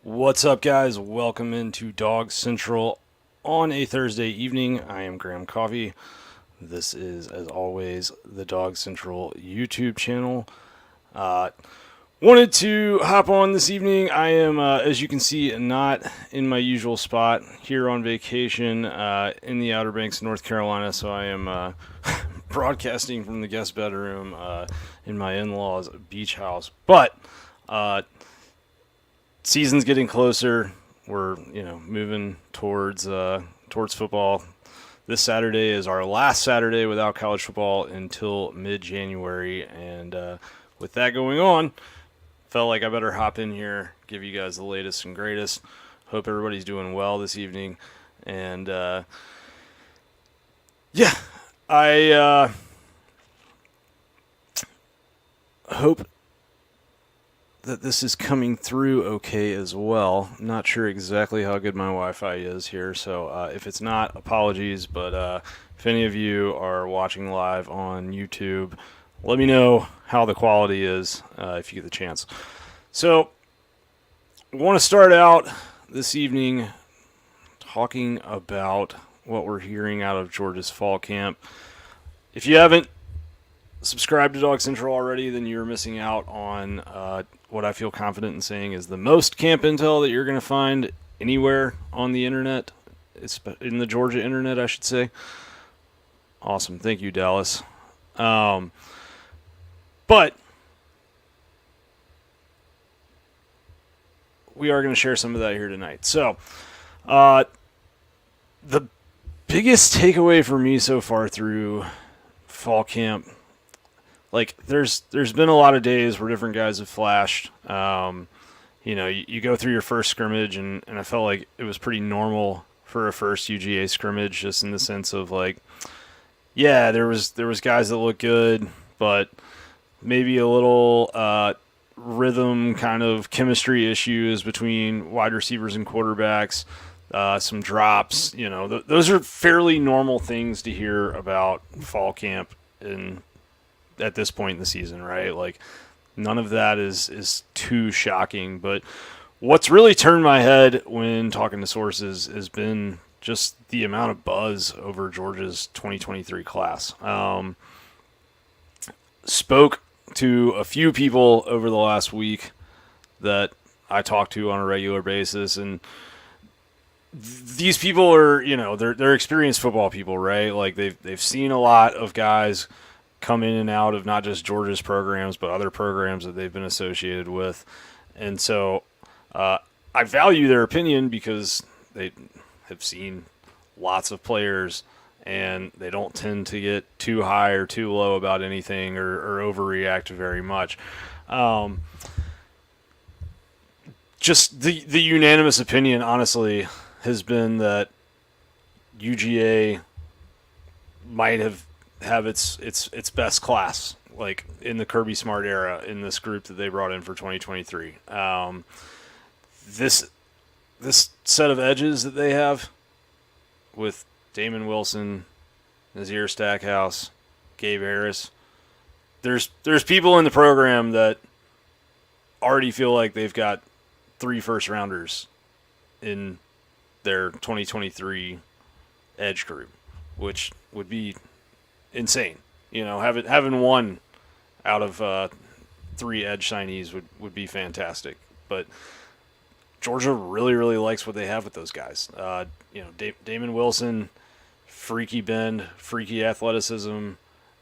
What's up, guys? Welcome into Dog Central on a Thursday evening. I am Graham Coffee. This is, as always, the Dog Central YouTube channel. Wanted to hop on this evening. I am, as you can see, not in my usual spot here on vacation in the Outer Banks, North Carolina. So I am broadcasting from the guest bedroom in my in-laws' beach house. But season's getting closer. We're moving towards football. This Saturday is our last Saturday without college football until mid-January, and with that going on, felt like I better hop in here, give you guys the latest and greatest. Hope everybody's doing well this evening, and I hope that this is coming through okay as well. Not sure exactly how good my Wi-Fi is here, so if it's not, apologies, but if any of you are watching live on YouTube, let me know how the quality is if you get the chance. So I want to start out this evening talking about what we're hearing out of Georgia's fall camp. If you haven't subscribed to Dog Central already, then you're missing out on what I feel confident in saying is the most camp intel that you're going to find anywhere on the internet, in the Georgia internet, I should say. Awesome. Thank you, Dallas. But we are going to share some of that here tonight. So the biggest takeaway for me so far through fall camp, there's been a lot of days where different guys have flashed. You go through your first scrimmage, and I felt like it was pretty normal for a first UGA scrimmage, just in the sense of there was guys that looked good, but maybe a little rhythm kind of chemistry issues between wide receivers and quarterbacks, some drops. Those are fairly normal things to hear about fall camp at this point in the season, right? None of that is too shocking. But what's really turned my head when talking to sources has been just the amount of buzz over Georgia's 2023 class. Spoke to a few people over the last week that I talk to on a regular basis, and these people are, they're experienced football people, right? They've seen a lot of guys come in and out of not just Georgia's programs, but other programs that they've been associated with. And so I value their opinion because they have seen lots of players, and they don't tend to get too high or too low about anything or overreact very much. Just the unanimous opinion, honestly, has been that UGA might have its best class, in the Kirby Smart era, in this group that they brought in for 2023. This set of edges that they have with Damon Wilson, Nazir Stackhouse, Gabe Harris, there's people in the program that already feel like they've got 3 first-rounders in their 2023 edge group, which would be insane. Having one out of 3 edge signees would be fantastic. But Georgia really, really likes what they have with those guys. Damon Wilson, freaky bend, freaky athleticism,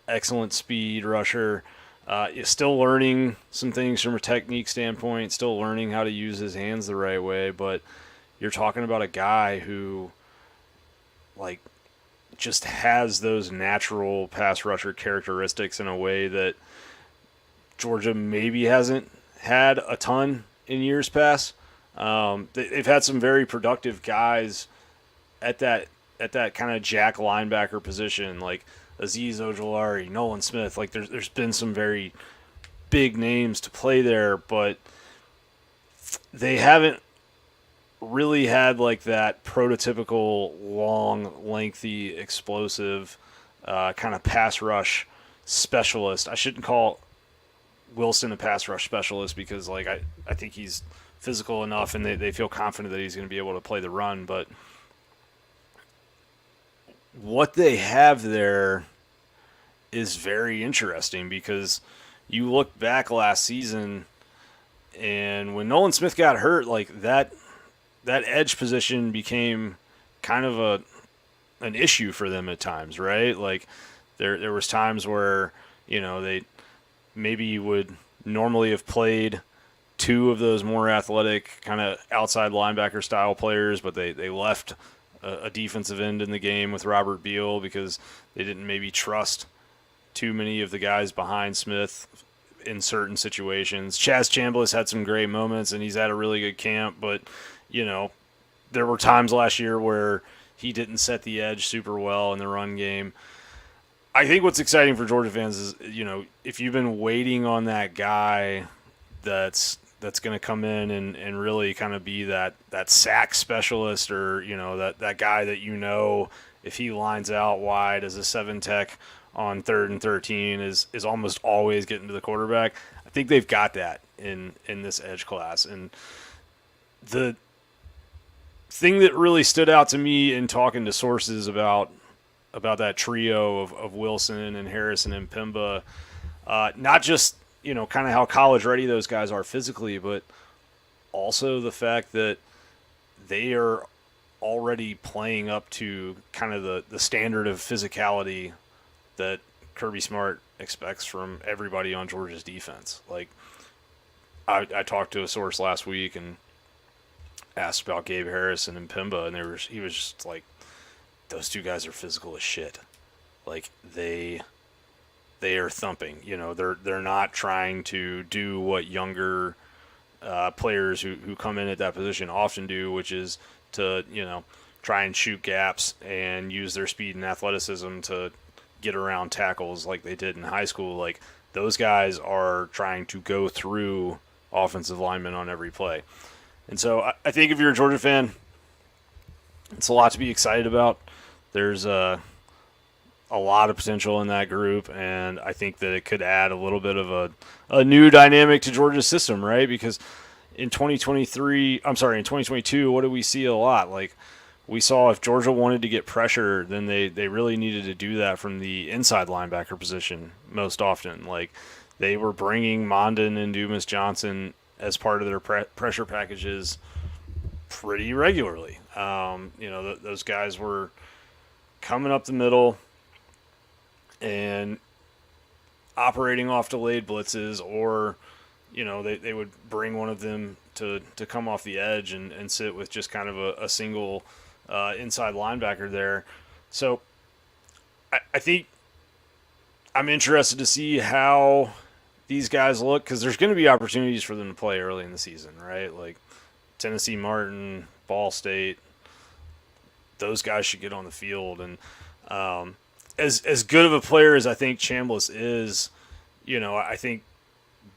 excellent speed rusher. Is still learning some things from a technique standpoint, still learning how to use his hands the right way. But you're talking about a guy who, just has those natural pass rusher characteristics in a way that Georgia maybe hasn't had a ton in years past. They've had some very productive guys at that kind of jack linebacker position, like Azeez Ojulari, Nolan Smith. There's been some very big names to play there, but they haven't really had that prototypical long, lengthy, explosive kind of pass rush specialist. I shouldn't call Wilson a pass rush specialist because like I think he's physical enough and they feel confident that he's going to be able to play the run. But what they have there is very interesting because you look back last season and when Nolan Smith got hurt, like that edge position became kind of an issue for them at times, right? Like there was times where, they maybe would normally have played two of those more athletic kind of outside linebacker style players, but they left a defensive end in the game with Robert Beal because they didn't maybe trust too many of the guys behind Smith in certain situations. Chaz Chambliss had some great moments, and he's had a really good camp, but, there were times last year where he didn't set the edge super well in the run game. I think what's exciting for Georgia fans is, if you've been waiting on that guy that's going to come in and really kind of be that sack specialist or, that guy that if he lines out wide as a 7-tech on 3rd and 13 is almost always getting to the quarterback. I think they've got that in this edge class. And the thing that really stood out to me in talking to sources about that trio of Wilson and Harrison and Pimba, not just, kind of how college ready those guys are physically, but also the fact that they are already playing up to kind of the standard of physicality that Kirby Smart expects from everybody on Georgia's defense. Like, I talked to a source last week and asked about Gabe Harrison and Pimba, and he was just like, those two guys are physical as shit. Like, they are thumping. They're not trying to do what younger players who come in at that position often do, which is to, try and shoot gaps and use their speed and athleticism to get around tackles like they did in high school. Like, those guys are trying to go through offensive linemen on every play. And so I think if you're a Georgia fan, it's a lot to be excited about. There's a lot of potential in that group, and I think that it could add a little bit of a new dynamic to Georgia's system, right? Because in 2022, what did we see a lot? Like, we saw if Georgia wanted to get pressure, then they really needed to do that from the inside linebacker position most often. Like, they were bringing Mondon and Dumas Johnson as part of their pressure packages pretty regularly. Those guys were coming up the middle and operating off delayed blitzes, or they would bring one of them to come off the edge and sit with just kind of a single inside linebacker there. So I think I'm interested to see how these guys look, because there's going to be opportunities for them to play early in the season, right? Like Tennessee Martin, Ball State, those guys should get on the field. And as good of a player as I think Chambliss is, I think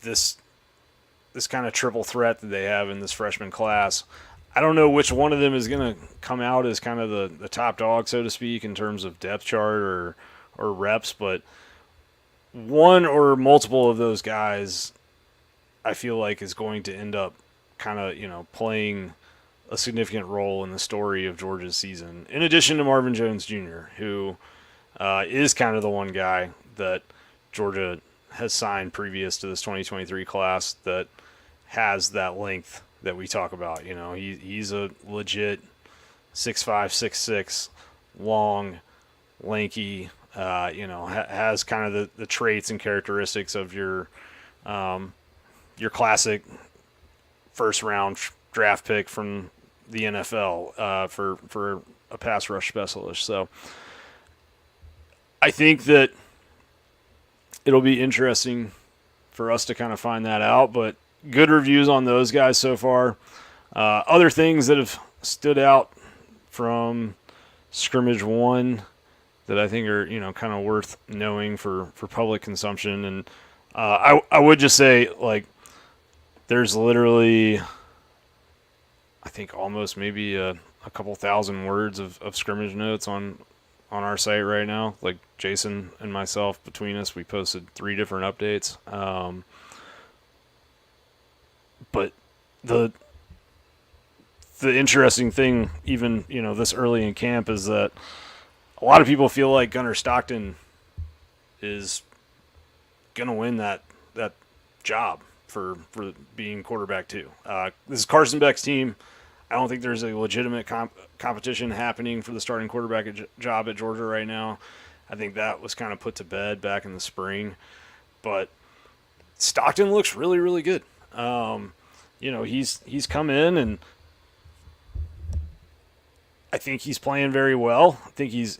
this kind of triple threat that they have in this freshman class, I don't know which one of them is going to come out as kind of the top dog, so to speak, in terms of depth chart or reps, but one or multiple of those guys I feel like is going to end up kind of, playing a significant role in the story of Georgia's season, in addition to Marvin Jones Jr., who is kind of the one guy that Georgia has signed previous to this 2023 class that has that length that we talk about. He's a legit 6'5", 6'6", long, lanky, has kind of the traits and characteristics of your classic first-round draft pick from the NFL for a pass rush specialist. So I think that it'll be interesting for us to kind of find that out, but good reviews on those guys so far. Other things that have stood out from scrimmage one that I think are, kind of worth knowing for public consumption. And I would just say, like, there's literally, I think, almost maybe a couple thousand words of scrimmage notes on our site right now. Like, Jason and myself, between us, we posted 3 different updates. the interesting thing, even this early in camp, is that a lot of people feel like Gunnar Stockton is gonna win that job for being quarterback too. This is Carson Beck's team. I don't think there's a legitimate competition happening for the starting quarterback job at Georgia right now. I think that was kind of put to bed back in the spring. But Stockton looks really, really good. He's come in, and I think he's playing very well. I think he's,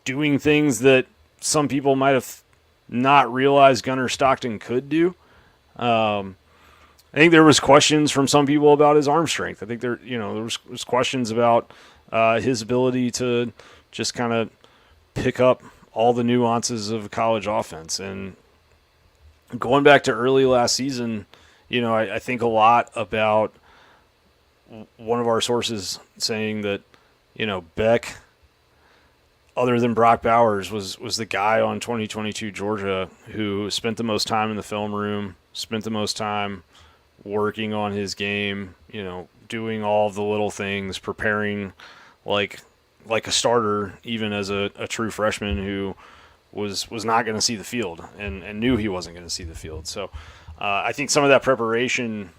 doing things that some people might have not realized Gunnar Stockton could do. I think there was questions from some people about his arm strength. I think there was questions about his ability to just kind of pick up all the nuances of college offense. And going back to early last season, I think a lot about one of our sources saying that, Beck, other than Brock Bowers, was the guy on 2022 Georgia who spent the most time in the film room, spent the most time working on his game, doing all the little things, preparing like a starter, even as a true freshman who was not going to see the field and knew he wasn't going to see the field. So I think some of that preparation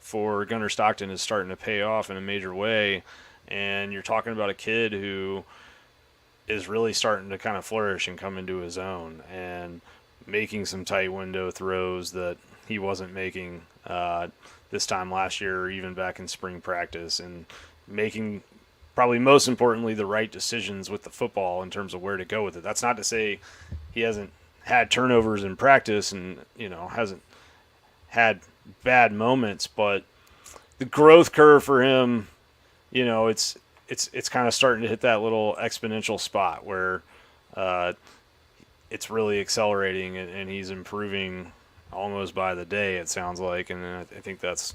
for Gunnar Stockton is starting to pay off in a major way. And you're talking about a kid who is really starting to kind of flourish and come into his own and making some tight window throws that he wasn't making this time last year or even back in spring practice, and making, probably most importantly, the right decisions with the football in terms of where to go with it. That's not to say he hasn't had turnovers in practice and, hasn't had bad moments, but the growth curve for him, it's kind of starting to hit that little exponential spot where it's really accelerating, and he's improving almost by the day, it sounds like. And I think that's,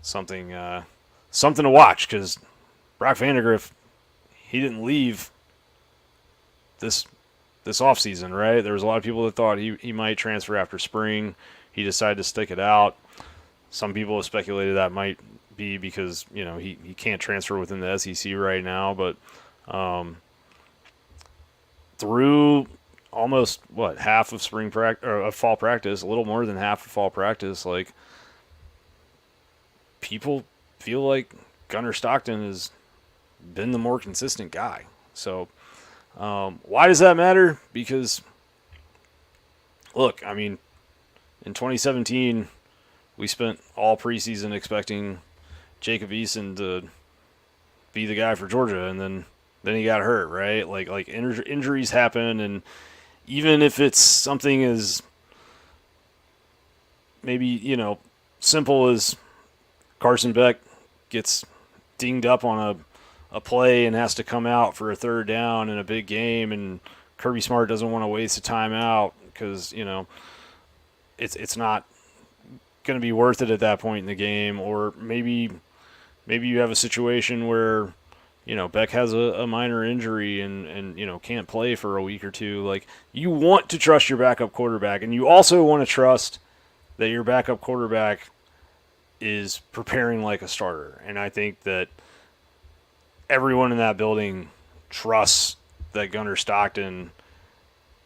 something to watch, because Brock Vandagriff, he didn't leave this offseason, right? There was a lot of people that thought he might transfer after spring. He decided to stick it out. Some people have speculated that might be because, he can't transfer within the SEC right now. But through almost half of spring practice or of fall practice, a little more than half of fall practice, like, people feel like Gunnar Stockton has been the more consistent guy. So why does that matter? Because, look, I mean, in 2017, we spent all preseason expecting Jacob Eason to be the guy for Georgia, and then he got hurt, right? Like injuries happen, and even if it's something as maybe, simple as Carson Beck gets dinged up on a play and has to come out for a third down in a big game, and Kirby Smart doesn't want to waste a timeout because, it's not going to be worth it at that point in the game. Or maybe you have a situation where, Beck has a minor injury and can't play for a week or two. Like, you want to trust your backup quarterback, and you also want to trust that your backup quarterback is preparing like a starter. And I think that everyone in that building trusts that Gunnar Stockton,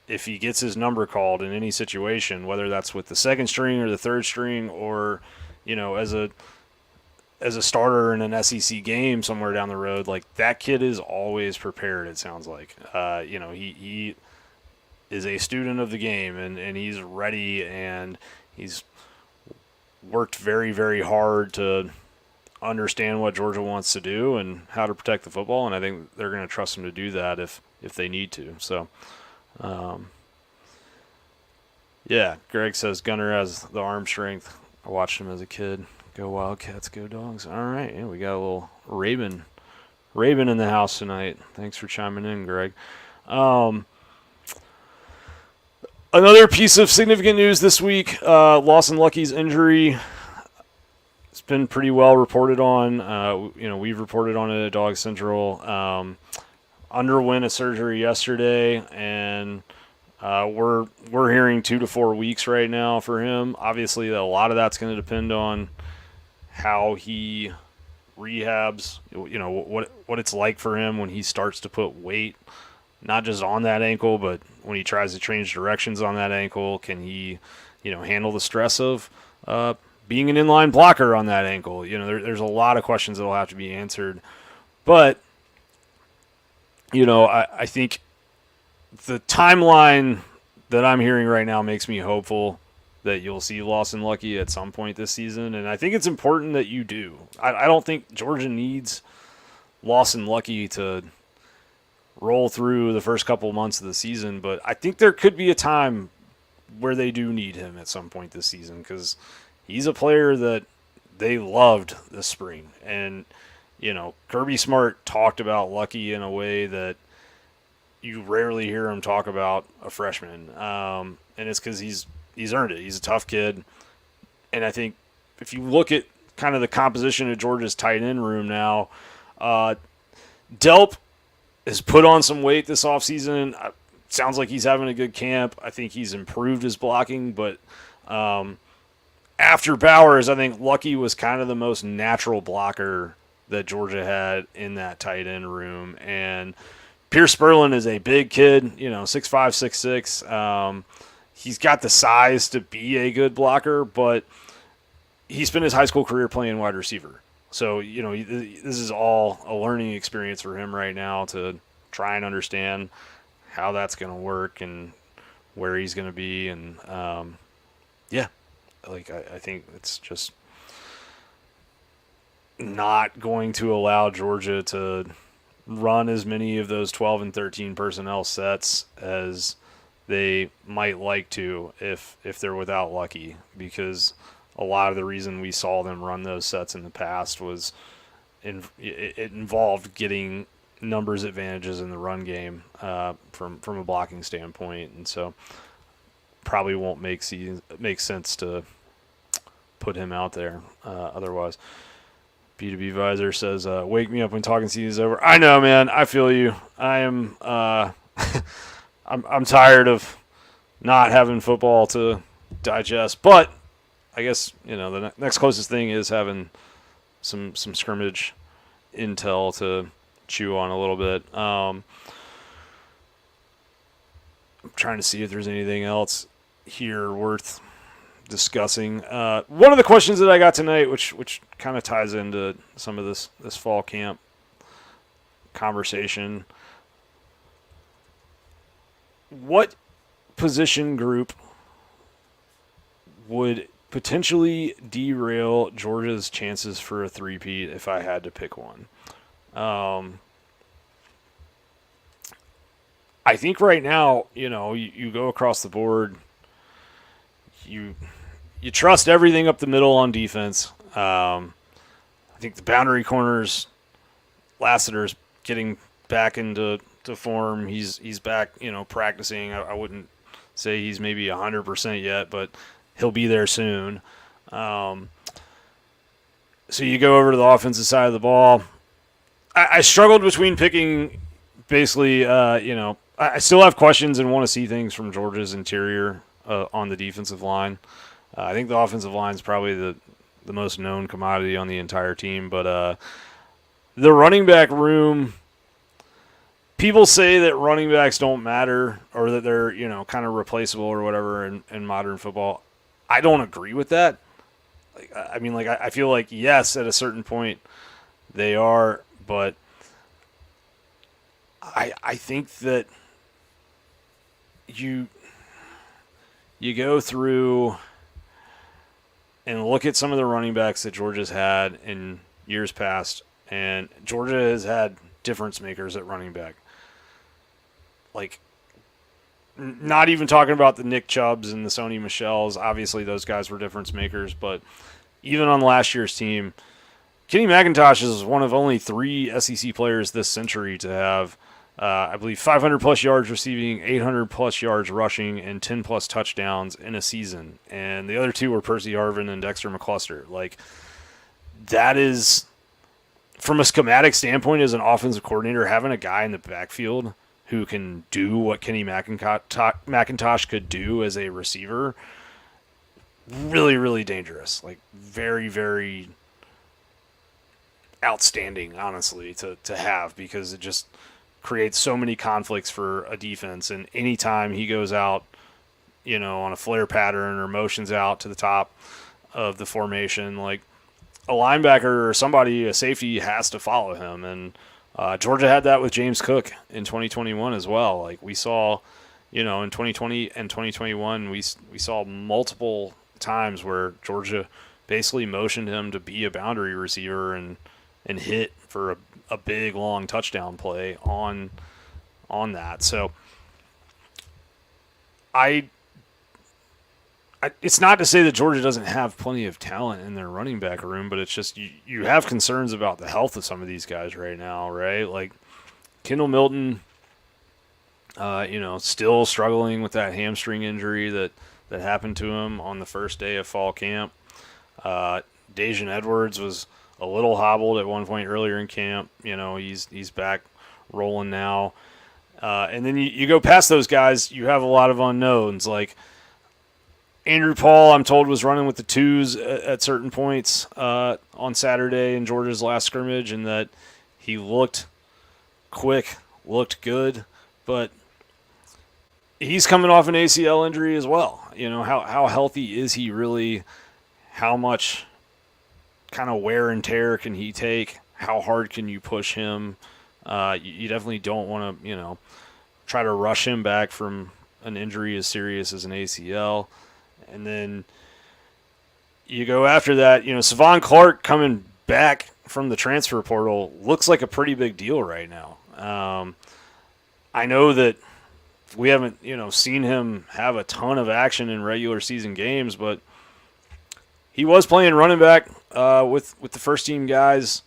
if he gets his number called in any situation, whether that's with the second string or the third string, or, as a starter in an SEC game somewhere down the road, like, that kid is always prepared, it sounds like. He is a student of the game, and he's ready, and he's worked very, very hard to understand what Georgia wants to do and how to protect the football, and I think they're going to trust him to do that if they need to. So, yeah, Greg says Gunnar has the arm strength. I watched him as a kid. Go Wildcats, go Dogs. All right, yeah, we got a little Raven in the house tonight. Thanks for chiming in, Greg. Another piece of significant news this week, Lawson Lucky's injury. It's been pretty well reported on. We've reported on it at DawgsCentral. Underwent a surgery yesterday, and We're hearing 2 to 4 weeks right now for him. Obviously, a lot of that's going to depend on how he rehabs. You know what it's like for him when he starts to put weight, not just on that ankle, but when he tries to change directions on that ankle. Can he, handle the stress of being an inline blocker on that ankle? There's a lot of questions that will have to be answered. But I think the timeline that I'm hearing right now makes me hopeful that you'll see Lawson Lucky at some point this season, and I think it's important that you do. I don't think Georgia needs Lawson Lucky to roll through the first couple months of the season, but I think there could be a time where they do need him at some point this season, because he's a player that they loved this spring. And, Kirby Smart talked about Lucky in a way that you rarely hear him talk about a freshman. And it's because he's earned it. He's a tough kid. And I think if you look at kind of the composition of Georgia's tight end room now, Delp has put on some weight this offseason. Sounds like he's having a good camp. I think he's improved his blocking. But after Bowers, I think Lucky was kind of the most natural blocker that Georgia had in that tight end room. And Pierce Sperlin is a big kid, 6'5", 6'6". He's got the size to be a good blocker, but he spent his high school career playing wide receiver. So, this is all a learning experience for him right now to try and understand how that's going to work and where he's going to be. And, I think it's just not going to allow Georgia to run as many of those 12 and 13 personnel sets as they might like to if they're without Lucky, because a lot of the reason we saw them run those sets in the past was it involved getting numbers advantages in the run game from a blocking standpoint, and so probably won't make sense to put him out there otherwise. B2B Visor says, wake me up when talking season is over. I know, man. I feel you. I am I'm tired of not having football to digest, but I guess, the next closest thing is having some scrimmage intel to chew on a little bit. I'm trying to see if there's anything else here worth discussing. One of the questions that I got tonight, which kind of ties into some of this fall camp conversation, what position group would potentially derail Georgia's chances for a three-peat if I had to pick one? I think right now, you go across the board, you trust everything up the middle on defense. I think the boundary corners, Lassiter's getting back into form. He's back, practicing. I wouldn't say he's maybe 100% yet, but he'll be there soon. So you go over to the offensive side of the ball. I struggled between picking basically, I still have questions and want to see things from Georgia's interior on the defensive line. I think the offensive line is probably the most known commodity on the entire team, but the running back room, people say that running backs don't matter or that they're, kind of replaceable or whatever in modern football. I don't agree with that. I feel like, yes, at a certain point they are, but I think that you go through and look at some of the running backs that Georgia's had in years past, and Georgia has had difference makers at running back. Not even talking about the Nick Chubbs and the Sony Michels. Obviously, those guys were difference makers, but even on last year's team, Kenny McIntosh is one of only 3 SEC players this century to have, I believe, 500-plus yards receiving, 800-plus yards rushing, and 10-plus touchdowns in a season. And the other 2 were Percy Harvin and Dexter McCluster. That is, from a schematic standpoint as an offensive coordinator, having a guy in the backfield who can do what Kenny McIntosh could do as a receiver, really, really dangerous. Like, very, very outstanding, honestly, to have, because it just creates so many conflicts for a defense. And anytime he goes out, on a flare pattern or motions out to the top of the formation, like, a linebacker or somebody, a safety, has to follow him. And Georgia had that with James Cook in 2021 as well. Like, we saw, in 2020 and 2021, we saw multiple times where Georgia basically motioned him to be a boundary receiver and hit for a big, long touchdown play on that. So it's not to say that Georgia doesn't have plenty of talent in their running back room, but it's just you have concerns about the health of some of these guys right now, right? Like Kendall Milton, still struggling with that hamstring injury that happened to him on the first day of fall camp. Daijun Edwards was a little hobbled at one point earlier in camp. He's back rolling now. And then you go past those guys, you have a lot of unknowns. Like Andrew Paul, I'm told, was running with the twos at certain points on Saturday in Georgia's last scrimmage, and that he looked quick, looked good, but he's coming off an ACL injury as well. How healthy is he really? How much kind of wear and tear can he take? How hard can you push him? You definitely don't want to, try to rush him back from an injury as serious as an ACL. And then you go after that, Savon Clark coming back from the transfer portal looks like a pretty big deal right now. I know that we haven't, seen him have a ton of action in regular season games, but he was playing running back with the first team guys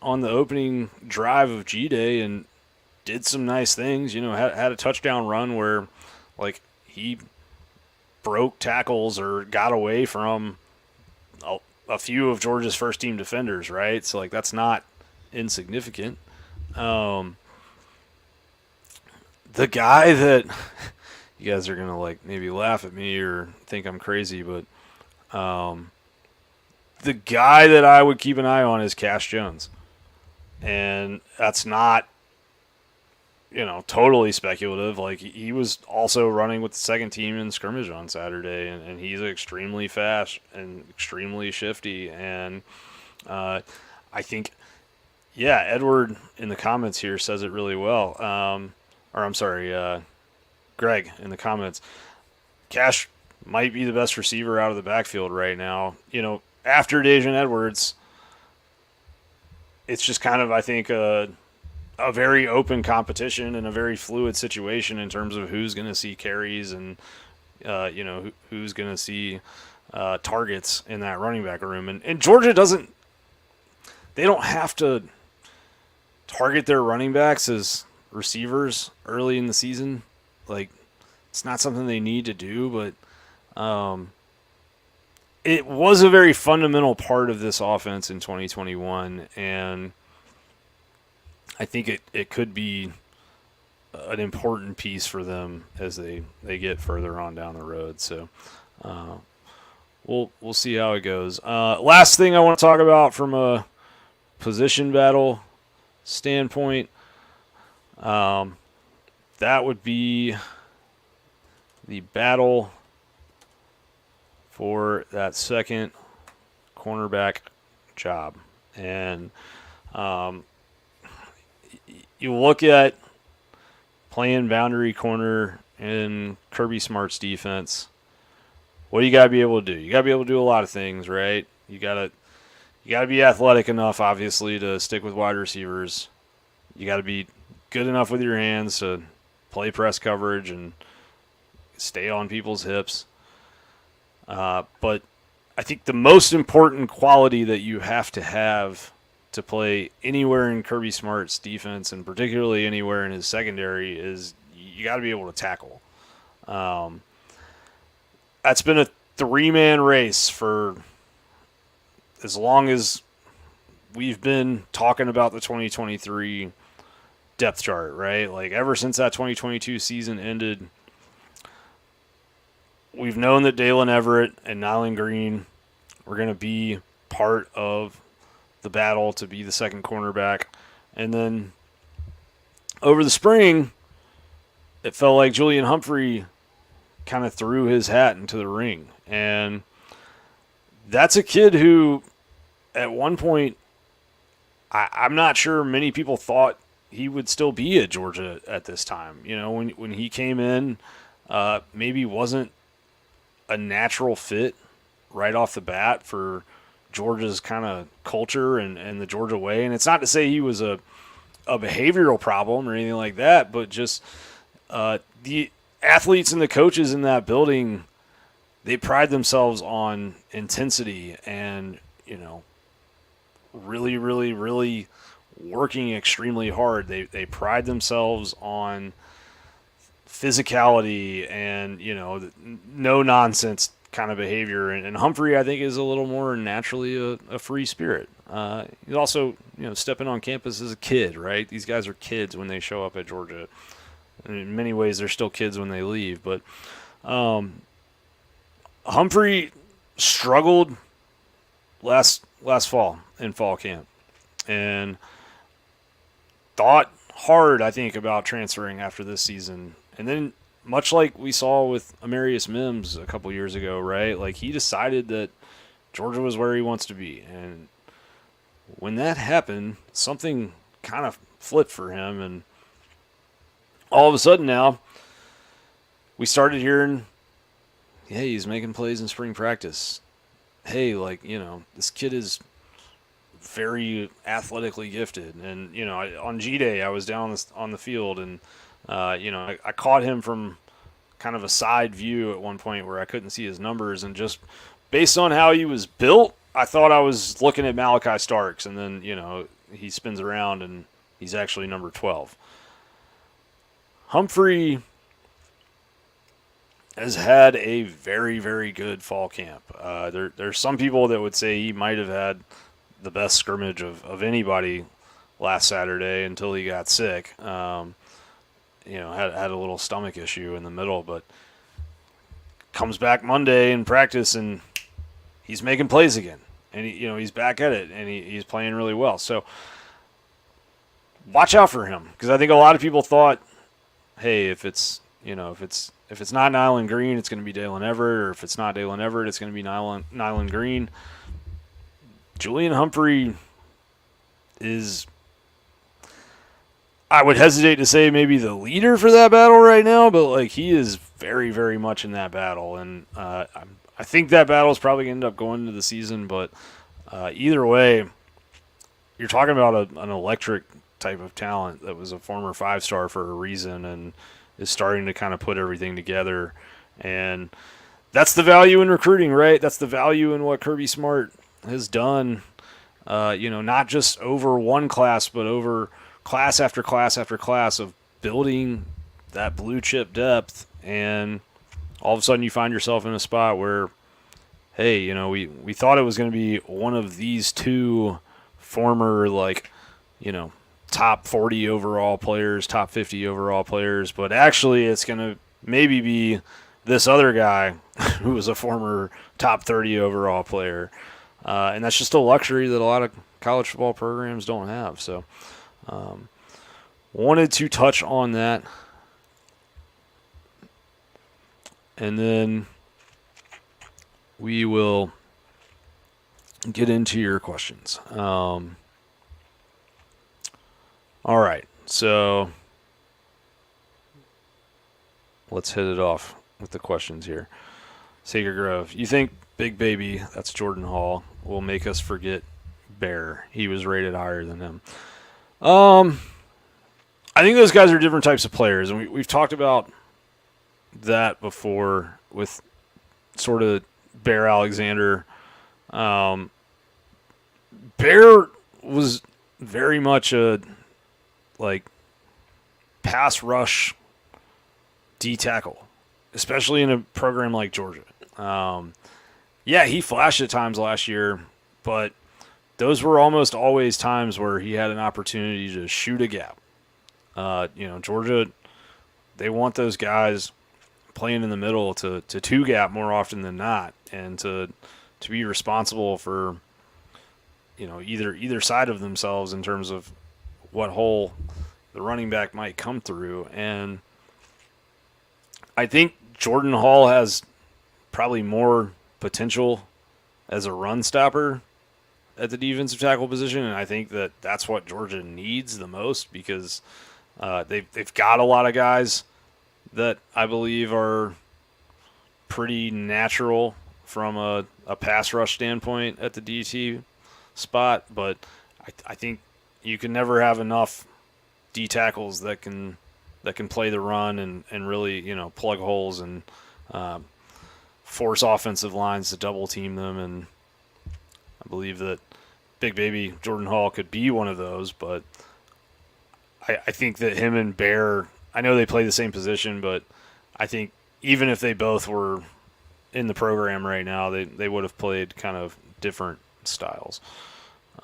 on the opening drive of G-Day and did some nice things. Had a touchdown run where, like, he broke tackles or got away from a few of Georgia's first team defenders, right? So, like, that's not insignificant. The guy that you guys are going to, like, maybe laugh at me or think I'm crazy, but the guy that I would keep an eye on is Cash Jones. And that's not, totally speculative. Like, he was also running with the second team in scrimmage on Saturday, and he's extremely fast and extremely shifty. And I think, Edward in the comments here says it really well. Greg in the comments. Cash might be the best receiver out of the backfield right now. After Daijun Edwards, it's just kind of, I think, a very open competition and a very fluid situation in terms of who's going to see carries and, who's going to see targets in that running back room. And Georgia they don't have to target their running backs as receivers early in the season. Like, it's not something they need to do, but it was a very fundamental part of this offense in 2021, and I think it could be an important piece for them as they get further on down the road. So we'll see how it goes. Last thing I want to talk about from a position battle standpoint, that would be the battle for that second cornerback job. And you look at playing boundary corner in Kirby Smart's defense, what do you got to be able to do? You got to be able to do a lot of things, right? You got to be athletic enough, obviously, to stick with wide receivers. You got to be good enough with your hands to play press coverage and stay on people's hips. But I think the most important quality that you have to play anywhere in Kirby Smart's defense, and particularly anywhere in his secondary, is you got to be able to tackle. That's been a three-man race for as long as we've been talking about the 2023 depth chart, right? Like ever since that 2022 season ended, we've known that Dalen Everett and Nyland Green were going to be part of the battle to be the second cornerback. And then over the spring, it felt like Julian Humphrey kind of threw his hat into the ring. And that's a kid who, at one point, I'm not sure many people thought he would still be at Georgia at this time. You know, when he came in, maybe wasn't a natural fit right off the bat for Georgia's kind of culture and the Georgia way. And it's not to say he was a behavioral problem or anything like that, but just the athletes and the coaches in that building, they pride themselves on intensity and, you know, really, really, really working extremely hard. They pride themselves on physicality and, you know, no nonsense kind of behavior. And Humphrey, I think, is a little more naturally a free spirit. He's also, you know, stepping on campus as a kid, right? These guys are kids when they show up at Georgia. And in many ways, they're still kids when they leave. But Humphrey struggled last fall in fall camp and thought hard, I think, about transferring after this season. And then, much like we saw with Amarius Mims a couple years ago, right? Like, he decided that Georgia was where he wants to be. And when that happened, something kind of flipped for him. And all of a sudden now, we started hearing, hey, he's making plays in spring practice. Hey, like, you know, this kid is very athletically gifted. And, you know, on G-Day, I was down on the field, and, you know, I caught him from kind of a side view at one point where I couldn't see his numbers. And just based on how he was built, I thought I was looking at Malachi Starks. And then, you know, he spins around, and he's actually number 12. Humphrey has had a very, very good fall camp. There's some people that would say he might have had the best scrimmage of anybody last Saturday until he got sick. You know, had a little stomach issue in the middle, but comes back Monday in practice and he's making plays again. And he's back at it, and he's playing really well. So watch out for him, because I think a lot of people thought, hey, if it's not Nyland Green, it's going to be Dalen Everett, or if it's not Dalen Everett, it's going to be Nyland Green. Julian Humphrey is, I would hesitate to say maybe the leader for that battle right now, but like he is very, very much in that battle, and I think that battle is probably going to end up going into the season. But either way, you're talking about an electric type of talent that was a former 5-star for a reason and is starting to kind of put everything together. And that's the value in recruiting, right? That's the value in what Kirby Smart has done, not just over one class, but over class after class after class of building that blue chip depth. And all of a sudden you find yourself in a spot where, hey, we thought it was going to be one of these two former, top 40 overall players, top 50 overall players, but actually it's going to maybe be this other guy who was a former top 30 overall player. And that's just a luxury that a lot of college football programs don't have. So wanted to touch on that. And then we will get into your questions. All right, so let's hit it off with the questions here. Sacred Grove, you think Big Baby, that's Jordan Hall, will make us forget Bear? He was rated higher than him. I think those guys are different types of players, and we've talked about that before with sort of Bear Alexander. Bear was very much a pass rush D tackle, especially in a program like Georgia. Yeah, he flashed at times last year, but those were almost always times where he had an opportunity to shoot a gap. Georgia, they want those guys playing in the middle to two gap more often than not, and to be responsible for either side of themselves in terms of what hole the running back might come through. And I think Jordan Hall has probably more potential as a run stopper at the defensive tackle position, and I think that's what Georgia needs the most, because they've got a lot of guys that I believe are pretty natural from a pass rush standpoint at the DT spot, but I think you can never have enough D tackles that can play the run and really plug holes and force offensive lines to double team them. And I believe that Big Baby Jordan Hall could be one of those, but I think that him and Bear, I know they play the same position, but I think even if they both were in the program right now, they would have played kind of different styles.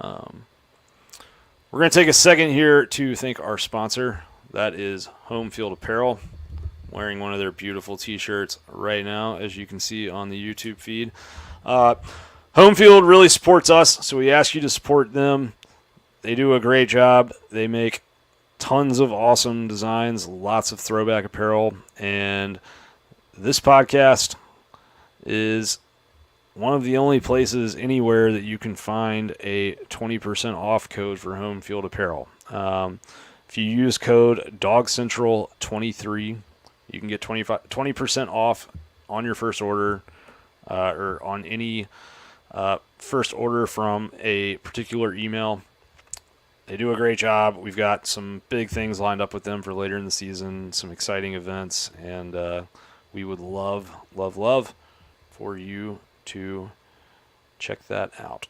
We're going to take a second here to thank our sponsor. That is Home Field Apparel. I'm wearing one of their beautiful T-shirts right now, as you can see on the YouTube feed. Home Field really supports us, so we ask you to support them. They do a great job. They make tons of awesome designs, lots of throwback apparel, and this podcast is one of the only places anywhere that you can find a 20% off code for Home Field Apparel. If you use code DawgsCentral23, you can get 20% off on your first order, or on any first order from a particular email. They do a great job. We've got some big things lined up with them for later in the season, some exciting events, and we would love for you to check that out.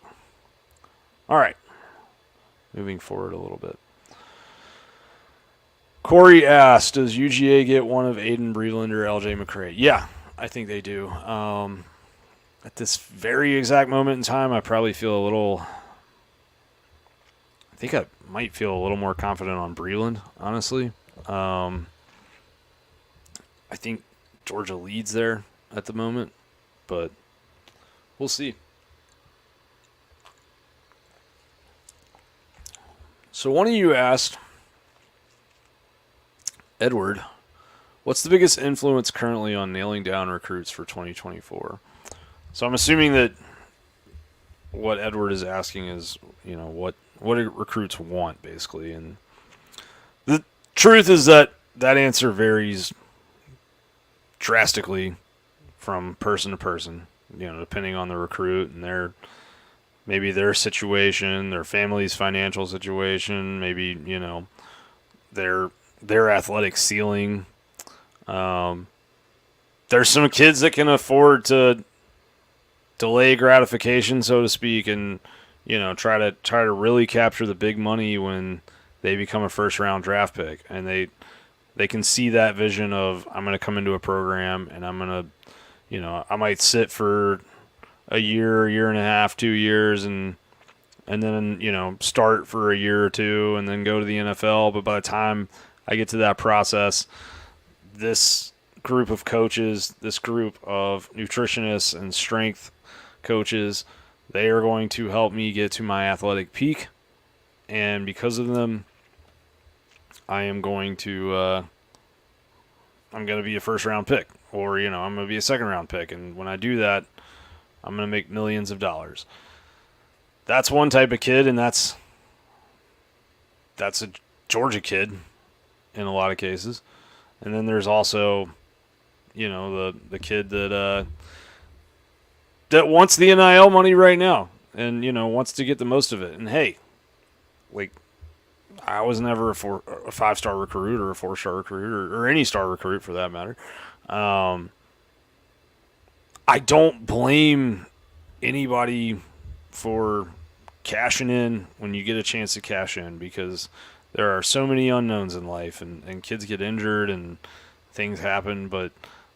All right, moving forward a little bit. Corey asked, does UGA get one of Aiden Breland or LJ McCray? Yeah, I think they do. At this very exact moment in time, I probably feel a little... I think I might feel a little more confident on Breland, honestly. I think Georgia leads there at the moment, but we'll see. So one of you asked, Edward, what's the biggest influence currently on nailing down recruits for 2024? So I'm assuming that what Edward is asking is, what do recruits want, basically. And the truth is that answer varies drastically from person to person, depending on the recruit and maybe their situation, their family's financial situation, maybe, their athletic ceiling. There's some kids that can afford to delay gratification, so to speak, and try to really capture the big money when they become a first-round draft pick, and they can see that vision of, I'm going to come into a program and I'm going to, I might sit for a year and a half, 2 years, and then start for a year or two, and then go to the NFL. But by the time I get to that process, this group of coaches, this group of nutritionists and strength coaches, they are going to help me get to my athletic peak, and because of them, I am going to be a first-round pick, or I'm going to be a second-round pick, and when I do that, I'm going to make millions of dollars. That's one type of kid, and that's a Georgia kid in a lot of cases. And then there's also, the kid that wants the NIL money right now and, wants to get the most of it. And, hey, I was never a 5-star recruit or a 4-star recruit or any star recruit for that matter. I don't blame anybody for cashing in when you get a chance to cash in, because there are so many unknowns in life, and kids get injured and things happen. But,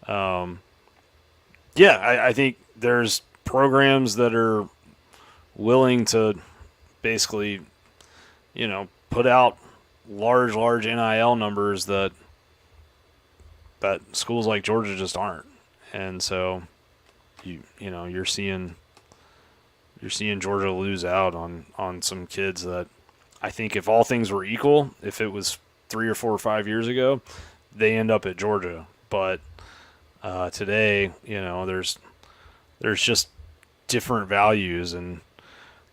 I think there's programs that are willing to basically, put out large NIL numbers that schools like Georgia just aren't. And so you're seeing Georgia lose out on some kids that I think if all things were equal, if it was 3 or 4 or 5 years ago, they end up at Georgia. But today, there's just different values. And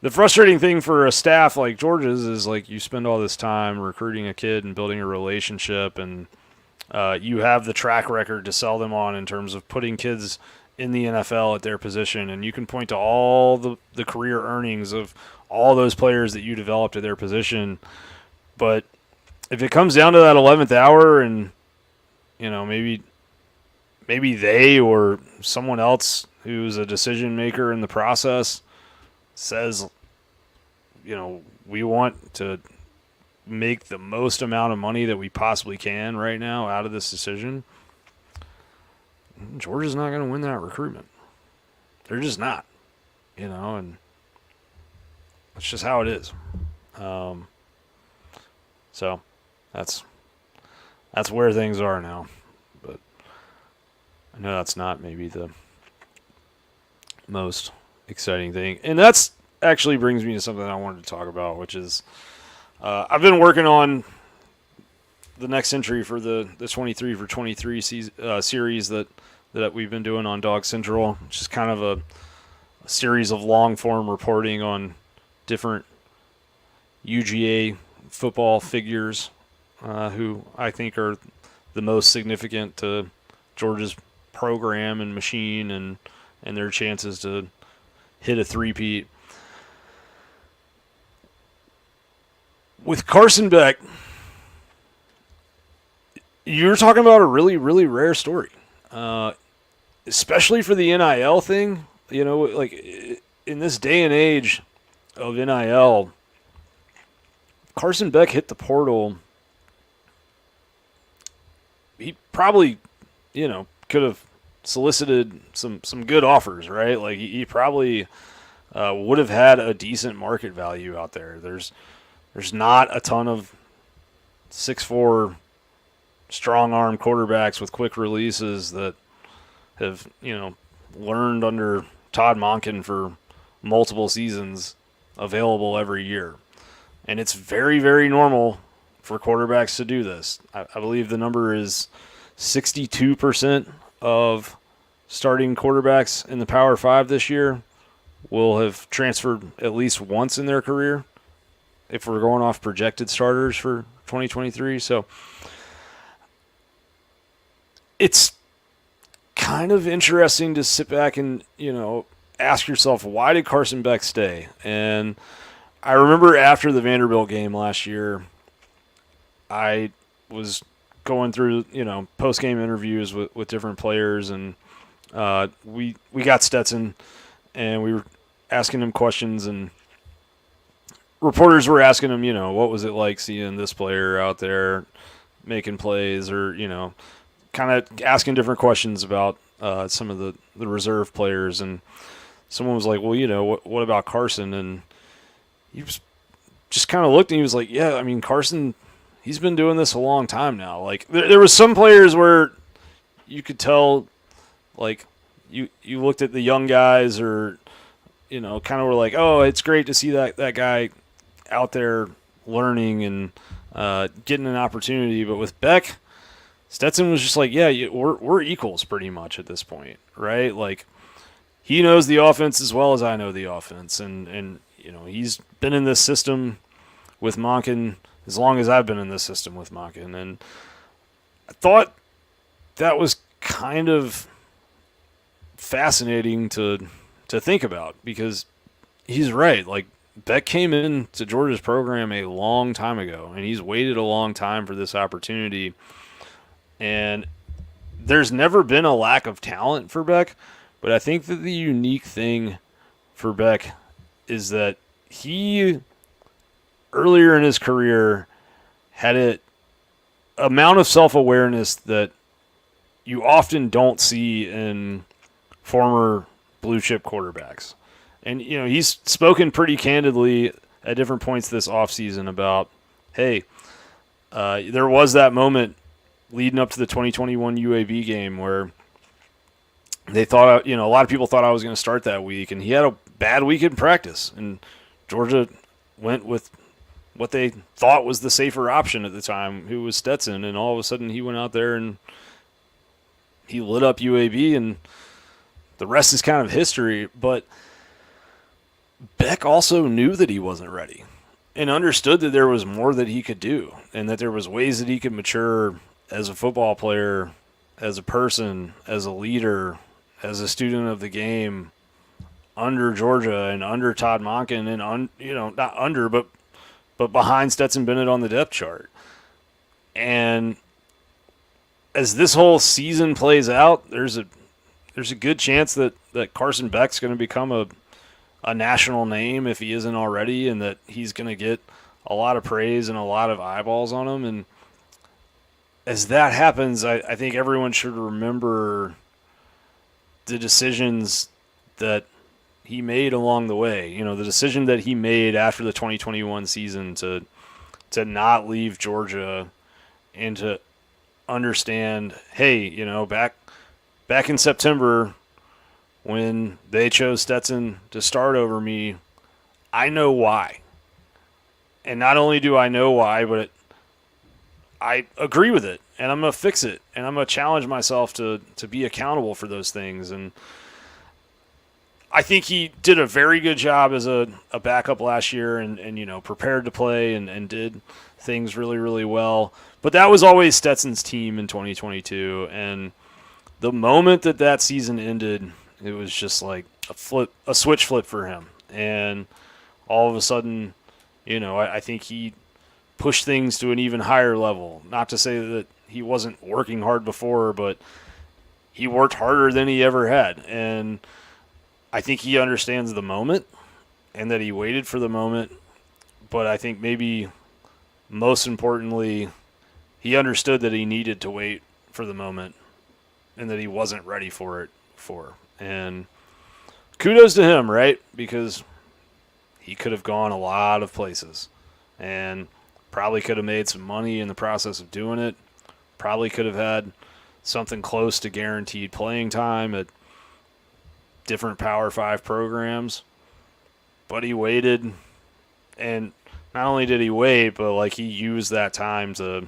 the frustrating thing for a staff like Georgia's is like you spend all this time recruiting a kid and building a relationship, and you have the track record to sell them on in terms of putting kids in the NFL at their position, and you can point to all the career earnings of all those players that you developed at their position. But if it comes down to that 11th hour and, maybe they or someone else who's a decision maker in the process says, we want to make the most amount of money that we possibly can right now out of this decision, Georgia's not going to win that recruitment. They're just not, and that's just how it is. So that's where things are now. But I know that's not maybe the most exciting thing. And that's actually brings me to something I wanted to talk about, which is I've been working on the next entry for the 23 for 23 series that we've been doing on DawgsCentral, which is kind of a series of long-form reporting on different UGA football figures who I think are the most significant to Georgia's program and machine and their chances to hit a three-peat. With Carson Beck, you're talking about a really, really rare story, especially for the NIL thing. Like in this day and age of NIL, Carson Beck hit the portal. He probably, could have solicited some good offers, right? Like he probably would have had a decent market value out there. There's not a ton of 6'4" strong-arm quarterbacks with quick releases that have, learned under Todd Monken for multiple seasons available every year. And it's very, very normal for quarterbacks to do this. I believe the number is 62% of starting quarterbacks in the Power 5 this year will have transferred at least once in their career if we're going off projected starters for 2023. So it's kind of interesting to sit back and, ask yourself, why did Carson Beck stay? And I remember after the Vanderbilt game last year, I was going through, post-game interviews with different players, and we got Stetson, and we were asking him questions, and reporters were asking him, what was it like seeing this player out there making plays, or, kind of asking different questions about some of the reserve players. And someone was like, well, what about Carson? And he was just kind of looked and he was like, yeah, I mean, Carson, he's been doing this a long time now. Like there was some players where you could tell, like you looked at the young guys or, kind of were like, oh, it's great to see that guy out there learning and getting an opportunity. But with Beck, Stetson was just like, yeah, we're equals pretty much at this point, right? Like he knows the offense as well as I know the offense, and he's been in this system with Monken as long as I've been in this system with Monken, and I thought that was kind of fascinating to think about because he's right. Like Beck came into Georgia's program a long time ago, and he's waited a long time for this opportunity. And there's never been a lack of talent for Beck, but I think that the unique thing for Beck is that he, earlier in his career, had an amount of self-awareness that you often don't see in former blue-chip quarterbacks. And, he's spoken pretty candidly at different points this offseason about, hey, There was that moment leading up to the 2021 UAB game where they thought, a lot of people thought I was going to start that week, and he had a bad week in practice, and Georgia went with what they thought was the safer option at the time, who was Stetson, and all of a sudden he went out there and he lit up UAB, and the rest is kind of history. But Beck also knew that he wasn't ready and understood that there was more that he could do and that there was ways that he could mature as a football player, as a person, as a leader, as a student of the game under Georgia and under Todd Monken and, not under, but behind Stetson Bennett on the depth chart. And as this whole season plays out, there's a good chance that Carson Beck's going to become a national name if he isn't already, and that he's going to get a lot of praise and a lot of eyeballs on him. And as that happens, I think everyone should remember the decisions that he made along the way. The decision that he made after the 2021 season to not leave Georgia and to understand, hey, back in September when they chose Stetson to start over me, I know why. And not only do I know why, but I agree with it, and I'm going to fix it, and I'm going to challenge myself to be accountable for those things. And I think he did a very good job as a backup last year and prepared to play and did things really, really well. But that was always Stetson's team in 2022. And the moment that season ended, it was just like a switch flip for him. And all of a sudden, I think he pushed things to an even higher level. Not to say that he wasn't working hard before, but he worked harder than he ever had. And I think he understands the moment and that he waited for the moment. But I think maybe most importantly, he understood that he needed to wait for the moment and that he wasn't ready for it before. And kudos to him, right? Because he could have gone a lot of places and probably could have made some money in the process of doing it. Probably could have had something close to guaranteed playing time at different Power 5 programs. But he waited, and not only did he wait, but he used that time to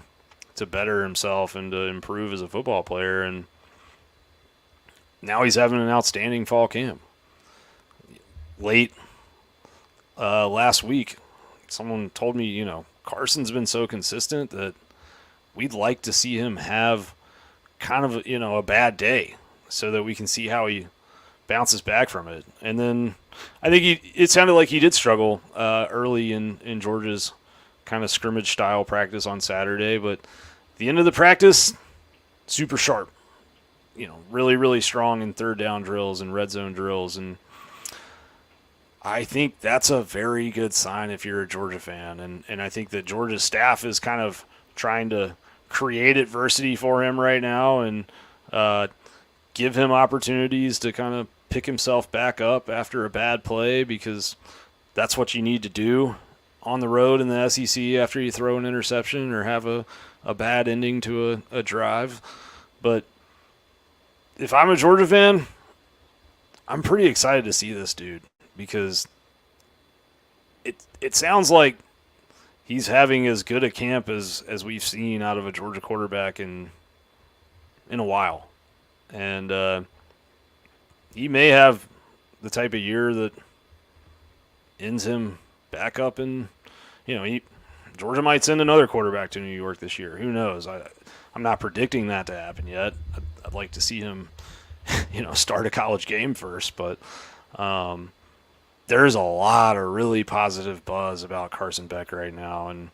better himself and to improve as a football player. And now he's having an outstanding fall camp. Late last week, someone told me, Carson's been so consistent that we'd like to see him have kind of, a bad day so that we can see how he bounces back from it. And then I think it sounded like he did struggle early in Georgia's kind of scrimmage style practice on Saturday, but the end of the practice, super sharp, really, really strong in third down drills and red zone drills. And I think that's a very good sign if you're a Georgia fan. And I think that Georgia's staff is kind of trying to create adversity for him right now and give him opportunities to kind of pick himself back up after a bad play, because that's what you need to do on the road in the SEC after you throw an interception or have a bad ending to a drive. But if I'm a Georgia fan, I'm pretty excited to see this dude, because it sounds like he's having as good a camp as we've seen out of a Georgia quarterback in a while. And he may have the type of year that ends him back up in, Georgia might send another quarterback to New York this year. Who knows? I'm not predicting that to happen yet. I'd like to see him, start a college game first. But there's a lot of really positive buzz about Carson Beck right now. And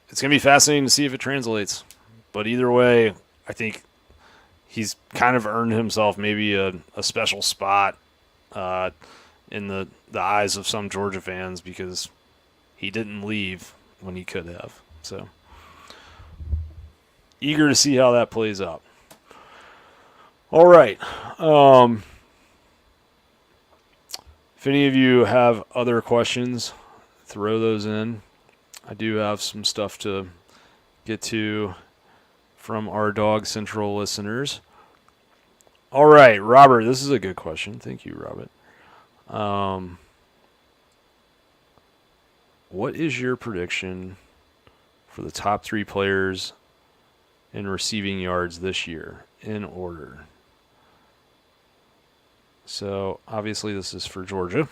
it's going to be fascinating to see if it translates. But either way, I think he's kind of earned himself maybe a special spot in the eyes of some Georgia fans, because he didn't leave when he could have. So eager to see how that plays out. All right. If any of you have other questions, throw those in. I do have some stuff to get to from our DawgsCentral listeners. All right, Robert, this is a good question. Thank you, Robert. What is your prediction for the top 3 players in receiving yards this year in order? So, obviously, this is for Georgia.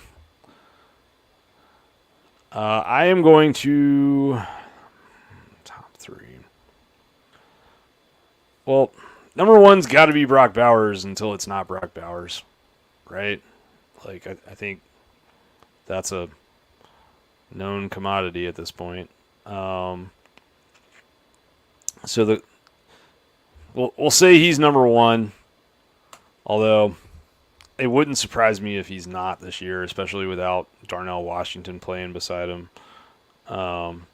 I am going to top 3. Well, number 1's got to be Brock Bowers until it's not Brock Bowers, right? Like, I think that's a known commodity at this point. So we'll say he's number 1, although it wouldn't surprise me if he's not this year, especially without Darnell Washington playing beside him. I'm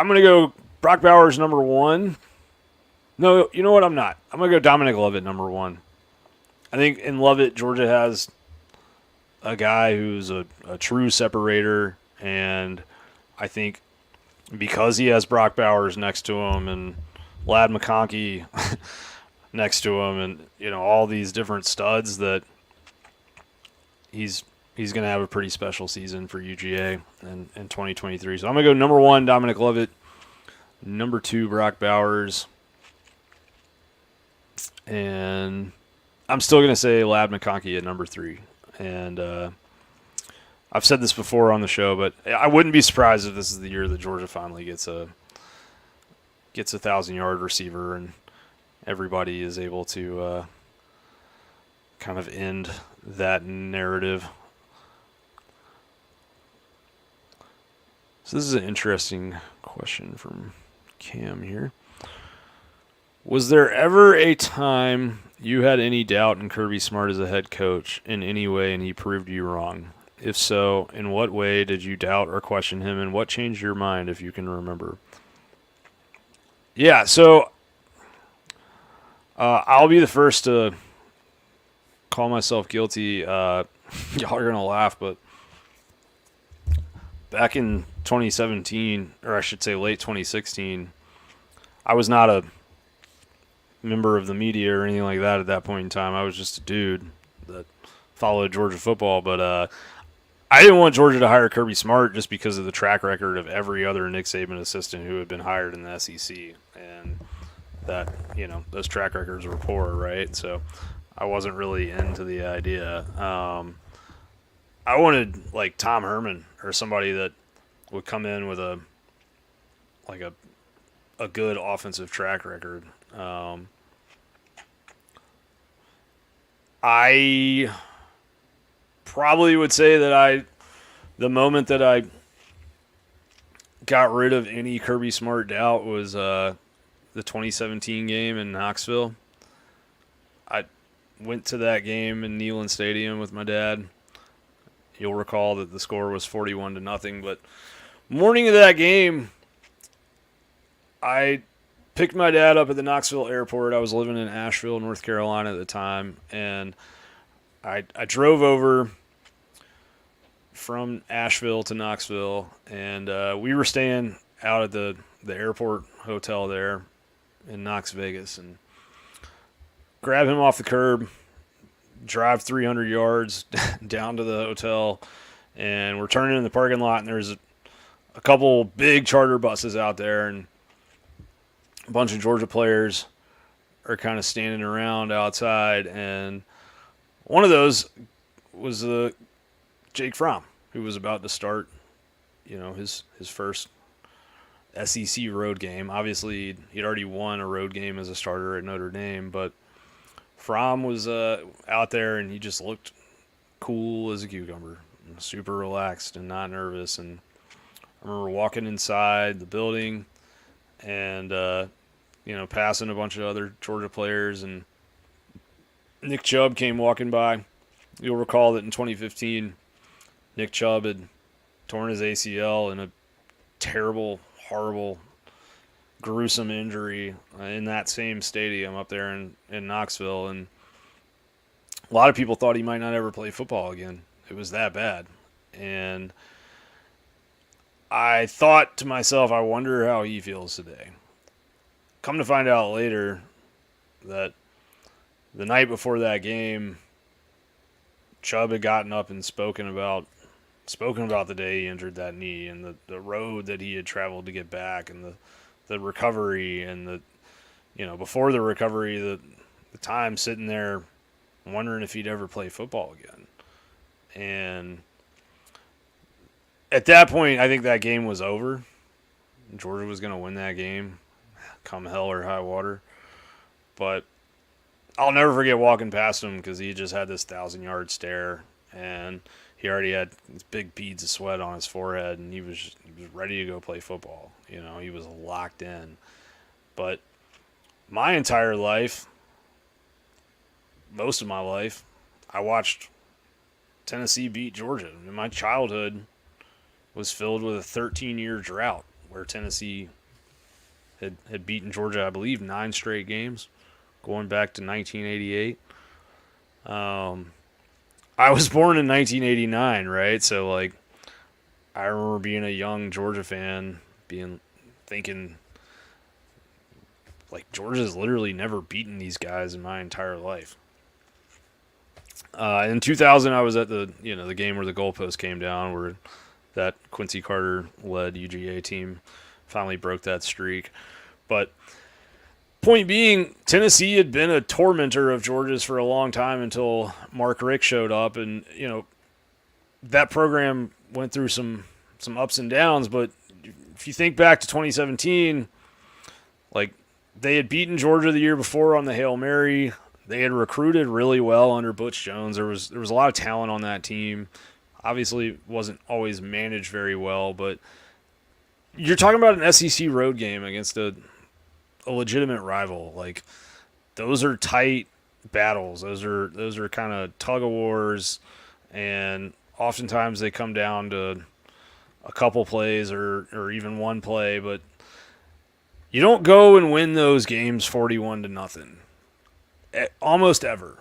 going to go Brock Bowers number 1. No, you know what? I'm not. I'm going to go Dominic Lovett number 1. I think in Lovett, Georgia has a guy who's a true separator, and I think because he has Brock Bowers next to him and Ladd McConkey next to him and, all these different studs, that he's going to have a pretty special season for UGA in 2023. So I'm going to go number 1, Dominic Lovett, number 2, Brock Bowers, and I'm still going to say Ladd McConkey at number 3. And I've said this before on the show, but I wouldn't be surprised if this is the year that Georgia finally gets a 1,000-yard receiver and everybody is able to kind of end that narrative. So this is an interesting question from Cam here. Was there ever a time you had any doubt in Kirby Smart as a head coach in any way and he proved you wrong? If so, in what way did you doubt or question him, and what changed your mind, if you can remember? Yeah, so I'll be the first to call myself guilty. Y'all are going to laugh, but back in 2017, or I should say late 2016, I was not a member of the media or anything like that at that point in time. I was just a dude that followed Georgia football, but I didn't want Georgia to hire Kirby Smart just because of the track record of every other Nick Saban assistant who had been hired in the SEC, and that, those track records were poor, right? So I wasn't really into the idea. I wanted like Tom Herman or somebody that would come in with a good offensive track record. I probably would say that the moment that I got rid of any Kirby Smart doubt was the 2017 game in Knoxville. I went to that game in Neyland Stadium with my dad. You'll recall that the score was 41-0, but morning of that game, I picked my dad up at the Knoxville airport. I was living in Asheville, North Carolina at the time, and I drove over from Asheville to Knoxville, and we were staying out at the airport hotel there in Knox Vegas, and grab him off the curb, drive 300 yards down to the hotel, and we're turning in the parking lot, and there's a couple big charter buses out there, and a bunch of Georgia players are kind of standing around outside, and one of those was Jake Fromm, who was about to start, his first SEC road game. Obviously, he'd already won a road game as a starter at Notre Dame, but Fromm was out there, and he just looked cool as a cucumber, super relaxed and not nervous. And I remember walking inside the building and, passing a bunch of other Georgia players, and Nick Chubb came walking by. You'll recall that in 2015, Nick Chubb had torn his ACL in a terrible, horrible gruesome injury in that same stadium up there in Knoxville, and a lot of people thought he might not ever play football again. It was that bad. And I thought to myself, I wonder how he feels today. Come to find out later that the night before that game, Chubb had gotten up and spoken about the day he injured that knee and the road that he had traveled to get back and the recovery and before the recovery, the time sitting there wondering if he'd ever play football again. And at that point, I think that game was over. Georgia was going to win that game, come hell or high water. But I'll never forget walking past him because he just had this 1,000-yard stare, and he already had these big beads of sweat on his forehead, and he was ready to go play football. He was locked in. But my entire life, most of my life, I watched Tennessee beat Georgia. And my childhood was filled with a 13-year drought where Tennessee had beaten Georgia, I believe, 9 straight games, going back to 1988. I was born in 1989, right? So, I remember being a young Georgia fan, thinking, Georgia's literally never beaten these guys in my entire life. In 2000, I was at the game where the goalpost came down, where that Quincy Carter-led UGA team finally broke that streak. But point being, Tennessee had been a tormentor of Georgia's for a long time until Mark Richt showed up, and that program went through some ups and downs. But if you think back to 2017, they had beaten Georgia the year before on the Hail Mary. They had recruited really well under Butch Jones. There was a lot of talent on that team. Obviously, wasn't always managed very well, but you're talking about an SEC road game against a legitimate rival. Those are tight battles. Those are kind of tug of wars, and oftentimes they come down to a couple plays or even one play. But you don't go and win those games 41-0, almost ever,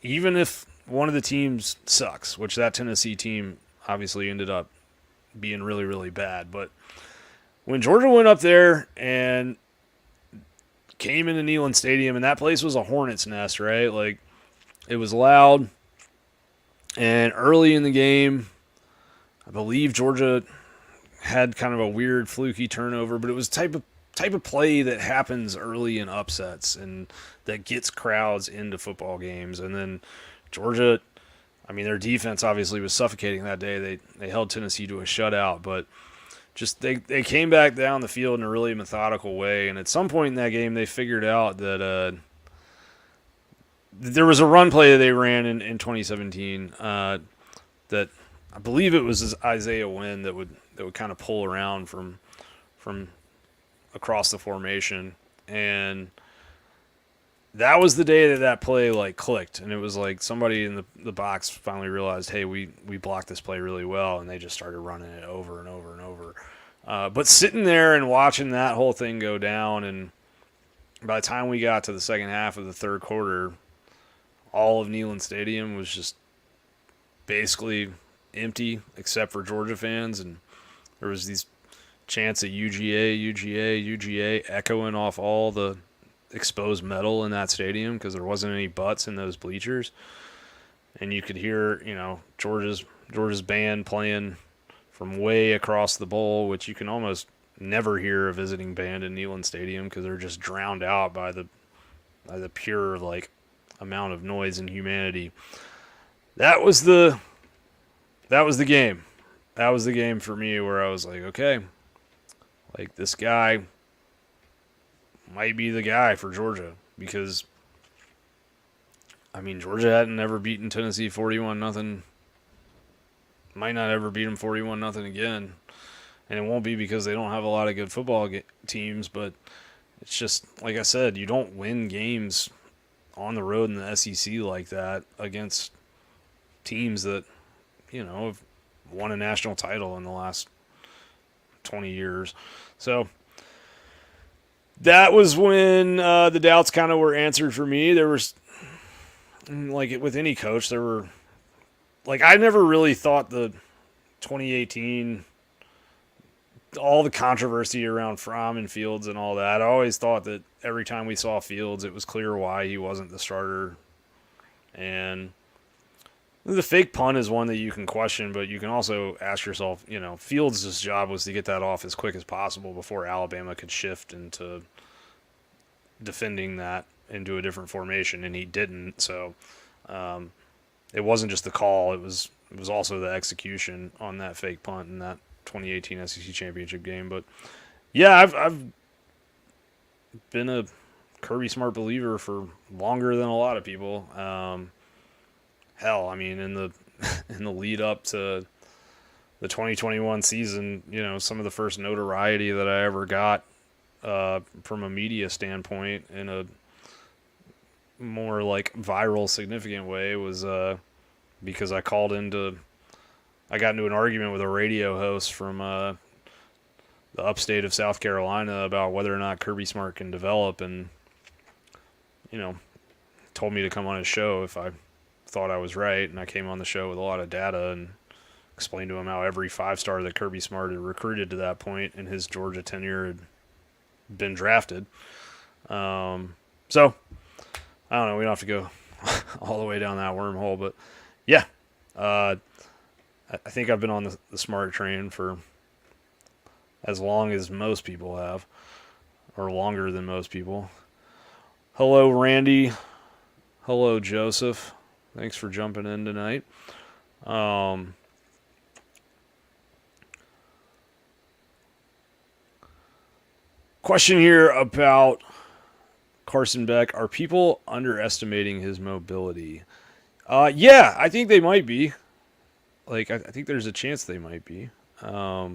even if one of the teams sucks, which that Tennessee team obviously ended up being really, really bad. But when Georgia went up there and came into Neyland Stadium, and that place was a hornet's nest, right? It was loud. And early in the game, I believe Georgia had kind of a weird fluky turnover, but it was type of play that happens early in upsets and that gets crowds into football games. And then Georgia, their defense obviously was suffocating that day. They held Tennessee to a shutout, but just they came back down the field in a really methodical way. And at some point in that game, they figured out that there was a run play that they ran in 2017 that I believe it was Isaiah Wynn that would kind of pull around from across the formation. And that was the day that play clicked, and it was somebody in the box finally realized, hey, we blocked this play really well, and they just started running it over and over and over. But sitting there and watching that whole thing go down, and by the time we got to the second half of the third quarter, all of Neyland Stadium was just basically empty except for Georgia fans, and there was these chants of UGA echoing off all the exposed metal in that stadium because there wasn't any butts in those bleachers, and you could hear Georgia's band playing from way across the bowl, which you can almost never hear a visiting band in Neyland Stadium because they're just drowned out by the pure amount of noise and humanity. That was the game. That was the game for me where I was okay, this guy might be the guy for Georgia, because Georgia hadn't never beaten Tennessee 41-0. Might not ever beat them 41-0 again, and it won't be because they don't have a lot of good football teams. But it's just like I said, you don't win games on the road in the SEC like that against teams that have won a national title in the last 20 years. So that was when the doubts kind of were answered for me. There was, like with any coach, there were, like, I never really thought the 2018, all the controversy around Fromm and Fields and all that. I always thought that every time we saw Fields, it was clear why he wasn't the starter. And the fake punt is one that you can question, but you can also ask yourself, Fields' job was to get that off as quick as possible before Alabama could shift into defending that into a different formation, and he didn't. So it wasn't just the call; it was also the execution on that fake punt in that 2018 SEC championship game. But yeah, I've been a Kirby Smart believer for longer than a lot of people. Hell, I mean, in the lead up to the 2021 season, some of the first notoriety that I ever got from a media standpoint in a more like viral, significant way was because I got into an argument with a radio host from the upstate of South Carolina about whether or not Kirby Smart can develop, and told me to come on his show if I thought I was right, and I came on the show with a lot of data and explained to him how every 5-star that Kirby Smart had recruited to that point in his Georgia tenure had been drafted. So I don't know. We don't have to go all the way down that wormhole, but yeah, I think I've been on the Smart train for as long as most people have, or longer than most people. Hello, Randy. Hello, Joseph. Thanks for jumping in tonight. Question here about Carson Beck. Are people underestimating his mobility? Yeah, I think they might be. Like, I think there's a chance they might be. I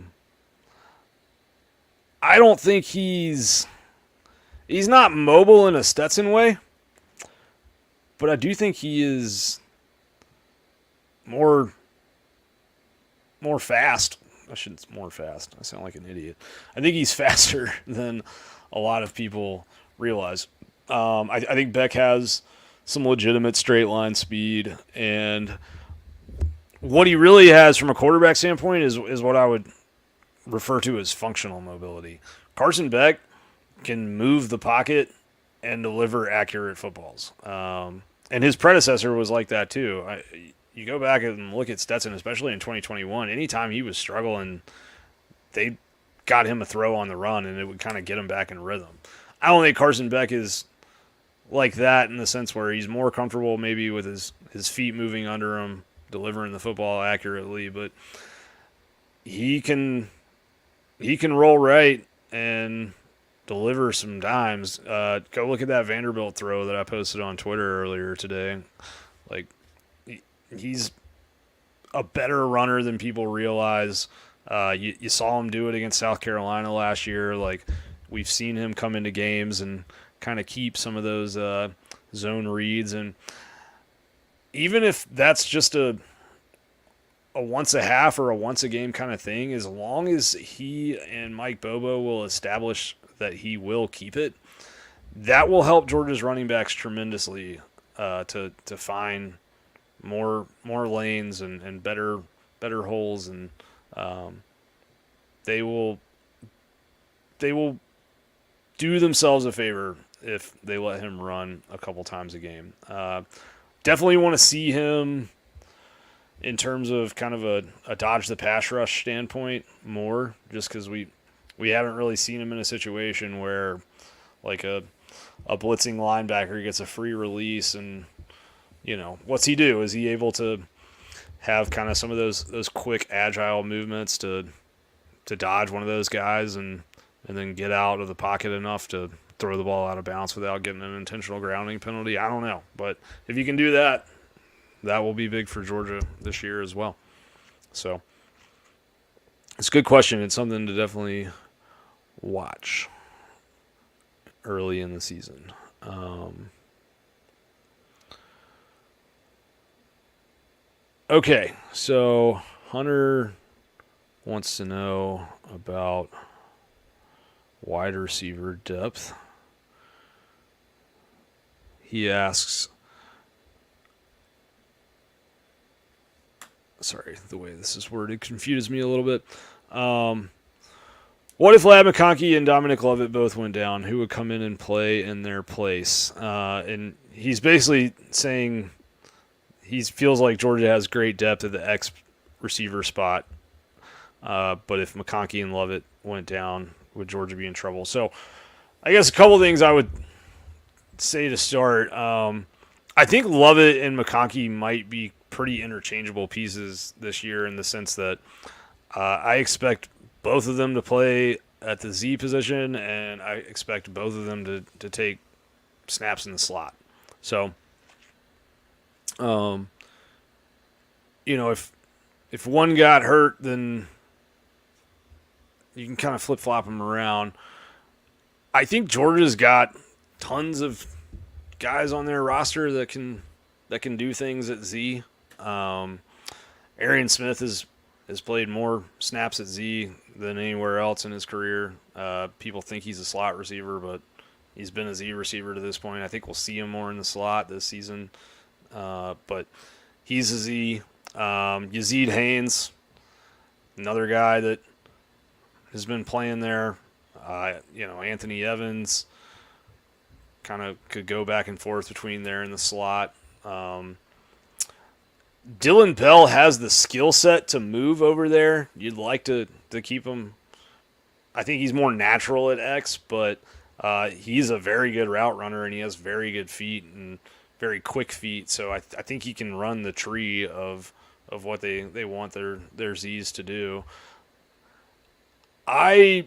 don't think he's not mobile in a Stetson way, but I do think he is more fast. I shouldn't more fast. I sound like an idiot. I think he's faster than a lot of people realize. I think Beck has some legitimate straight line speed, and what he really has from a quarterback standpoint is what I would refer to as functional mobility. Carson Beck can move the pocket and deliver accurate footballs. And his predecessor was like that too. You go back and look at Stetson, especially in 2021, anytime he was struggling, they got him a throw on the run, and it would kind of get him back in rhythm. I don't think Carson Beck is like that in the sense where he's more comfortable maybe with his feet moving under him, delivering the football accurately, but he can roll right and deliver some dimes. Go look at that Vanderbilt throw that I posted on Twitter earlier today. Like, he's a better runner than people realize. You saw him do it against South Carolina last year. Like, we've seen him come into games and kind of keep some of those zone reads. And even if that's just a once a half or a once a game kind of thing, as long as he and Mike Bobo will establish that he will keep it, that will help Georgia's running backs tremendously to find more lanes and better holes, and they will do themselves a favor if they let him run a couple times a game. Definitely want to see him in terms of kind of a dodge the pass rush standpoint more, just because we haven't really seen him in a situation where like a blitzing linebacker gets a free release, and what's he do? Is he able to have kind of some of those quick agile movements to dodge one of those guys and then get out of the pocket enough to throw the ball out of bounds without getting an intentional grounding penalty? I don't know, but if you can do that, that will be big for Georgia this year as well. So it's a good question. It's something to definitely watch early in the season. Okay, so Hunter wants to know about wide receiver depth. He asks, sorry, the way this is worded confuses me a little bit. What if Ladd McConkey and Dominic Lovett both went down? Who would come in and play in their place? And he's basically saying he feels like Georgia has great depth at the X receiver spot. But if McConkey and Lovett went down, would Georgia be in trouble? So I guess a couple things I would say to start. I think Lovett and McConkey might be pretty interchangeable pieces this year in the sense that I expect both of them to play at the Z position, and I expect both of them to take snaps in the slot. So, if one got hurt, then you can kind of flip-flop them around. I think Georgia's got tons of guys on their roster that can do things at Z. Arian Smith has played more snaps at Z than anywhere else in his career. People think he's a slot receiver, but he's been a Z receiver to this point. I think we'll see him more in the slot this season. But he's a Z. Yazid Haynes, another guy that has been playing there. Anthony Evans kind of could go back and forth between there and the slot. Dylan Bell has the skill set to move over there. You'd like to keep him. I think he's more natural at X, but he's a very good route runner, and he has very good feet and very quick feet. So I think he can run the tree of what they want their Zs to do. I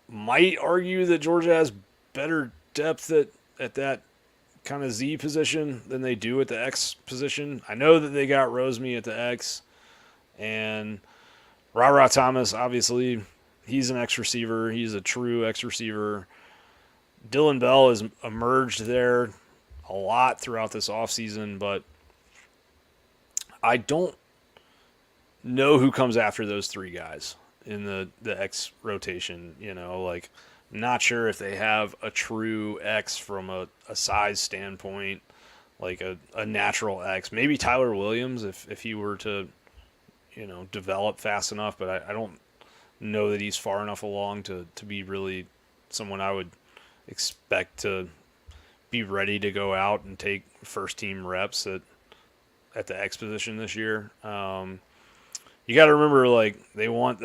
might argue that Georgia has better depth at that kind of Z position than they do at the X position. I know that they got Roseme at the X, and Ra Thomas, obviously, he's an X receiver. He's a true X receiver. Dylan Bell has emerged there a lot throughout this offseason, but I don't know who comes after those three guys in the X rotation. Not sure if they have a true X from a size standpoint, like a natural X. Maybe Tyler Williams if he were to, develop fast enough, but I don't know that he's far enough along to be really someone I would expect to be ready to go out and take first team reps at the X position this year. You got to remember, they want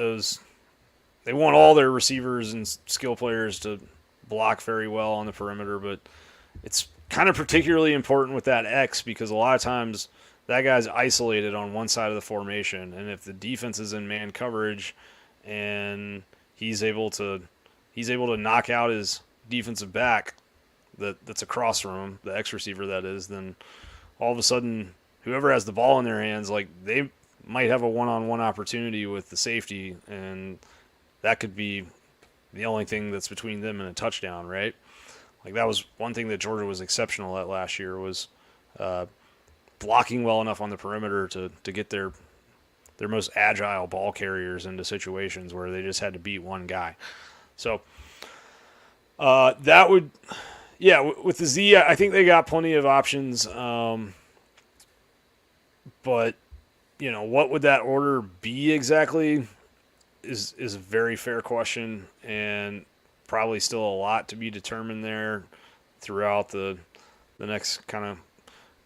all their receivers and skill players to block very well on the perimeter, but it's kind of particularly important with that X because a lot of times that guy's isolated on one side of the formation, and if the defense is in man coverage and he's able to knock out his defensive back that's across from him, the X receiver that is, then all of a sudden whoever has the ball in their hands, they might have a one-on-one opportunity with the safety, and that could be the only thing that's between them and a touchdown, right? That was one thing that Georgia was exceptional at last year was blocking well enough on the perimeter to get their most agile ball carriers into situations where they just had to beat one guy. So that would, with the Z, I think they got plenty of options. But, what would that order be exactly is a very fair question, and probably still a lot to be determined there throughout the next kind of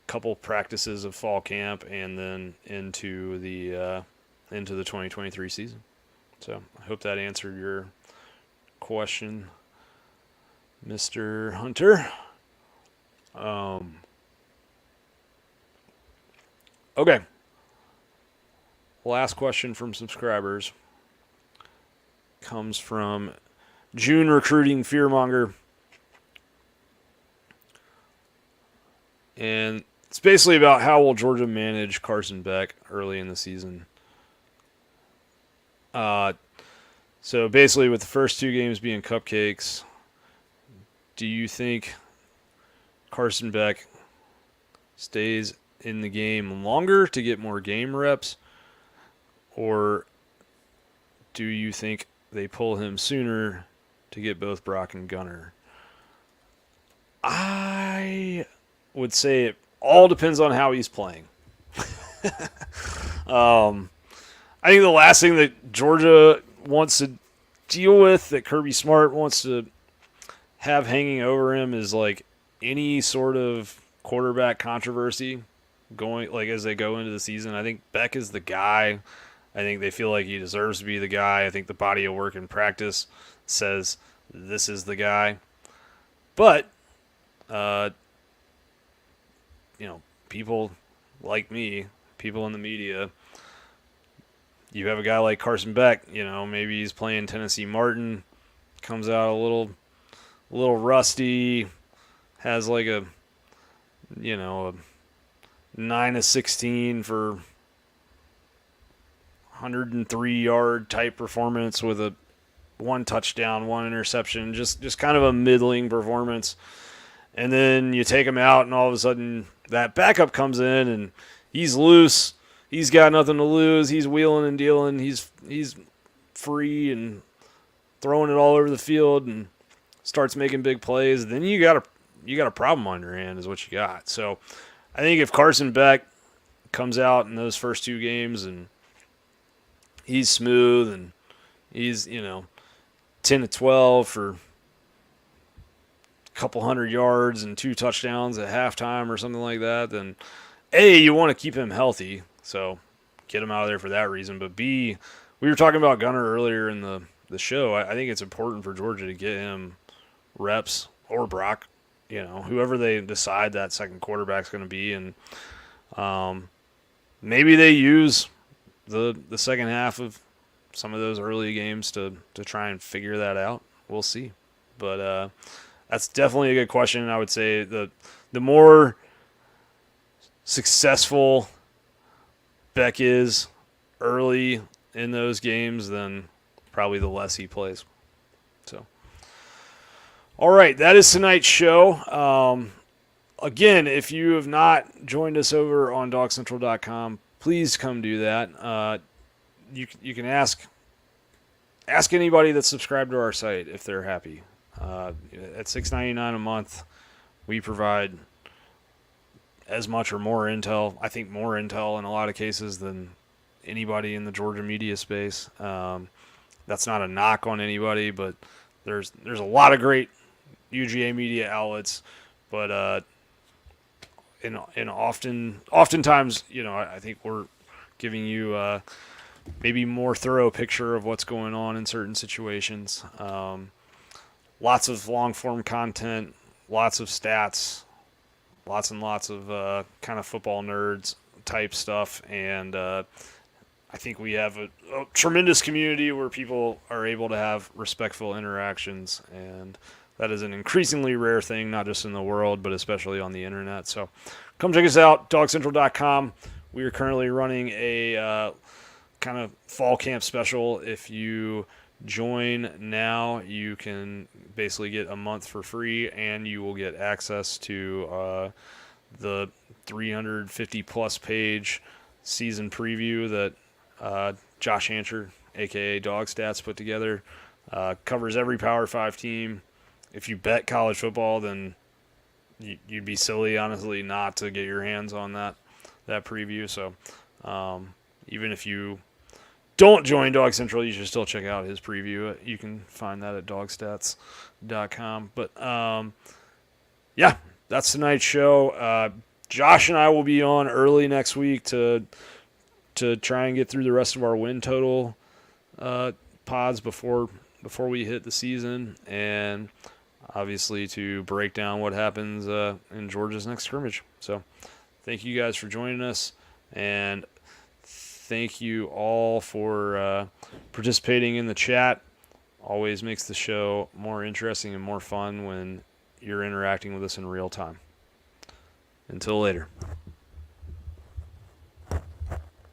couple practices of fall camp and then into the 2023 season. So I hope that answered your question, Mr. Hunter. Okay. Last question from subscribers comes from June Recruiting Fearmonger. And it's basically about how will Georgia manage Carson Beck early in the season. So basically with the first two games being cupcakes, do you think Carson Beck stays in the game longer to get more game reps? Or do you think they pull him sooner to get both Brock and Gunner? I would say it all depends on how he's playing. I think the last thing that Georgia wants to deal with, that Kirby Smart wants to have hanging over him, is like any sort of quarterback controversy going like as they go into the season. I think Beck is the guy. I think they feel like he deserves to be the guy. I think the body of work in practice says this is the guy. But people like me, people in the media, you have a guy like Carson Beck, maybe he's playing Tennessee Martin, comes out a little rusty, has like a 9 of 16 for 103-yard type performance with a 1 touchdown, 1 interception, just kind of a middling performance. And then you take him out, and all of a sudden that backup comes in, and he's loose. He's got nothing to lose. He's wheeling and dealing. He's free and throwing it all over the field and starts making big plays. Then you got a problem on your hand is what you got. So I think if Carson Beck comes out in those first 2 games and he's smooth and he's 10 to 12 for a couple hundred yards and 2 touchdowns at halftime or something like that, then A, you want to keep him healthy, so get him out of there for that reason. But B, we were talking about Gunner earlier in the show. I think it's important for Georgia to get him reps, or Brock, whoever they decide that second quarterback's going to be. And maybe they use the second half of some of those early games to try and figure that out. We'll see. But that's definitely a good question. I would say the more successful Beck is early in those games, then probably the less he plays. So, all right, that is tonight's show. Again, if you have not joined us over on DawgsCentral.com, please come do that. You can ask anybody that's subscribed to our site if they're happy. At $6.99 a month, we provide as much or more intel. I think more intel in a lot of cases than anybody in the Georgia media space. That's not a knock on anybody, but there's a lot of great UGA media outlets, but oftentimes, I think we're giving you maybe more thorough picture of what's going on in certain situations. Lots of long-form content, lots of stats, lots and lots of kind of football nerds type stuff, and I think we have a tremendous community where people are able to have respectful interactions, and that is an increasingly rare thing, not just in the world, but especially on the internet. So come check us out, DawgsCentral.com. We are currently running a kind of fall camp special. If you join now, you can basically get a month for free, and you will get access to the 350-plus page season preview that Josh Hancher, a.k.a. Dog Stats, put together. Covers every Power 5 team. If you bet college football, then you'd be silly, honestly, not to get your hands on that preview. So even if you don't join Dog Central, you should still check out his preview. You can find that at DawgStats.com. But, yeah, that's tonight's show. Josh and I will be on early next week to try and get through the rest of our win total pods before we hit the season, and obviously to break down what happens in Georgia's next scrimmage. So thank you guys for joining us, and thank you all for participating in the chat. Always makes the show more interesting and more fun when you're interacting with us in real time. Until later.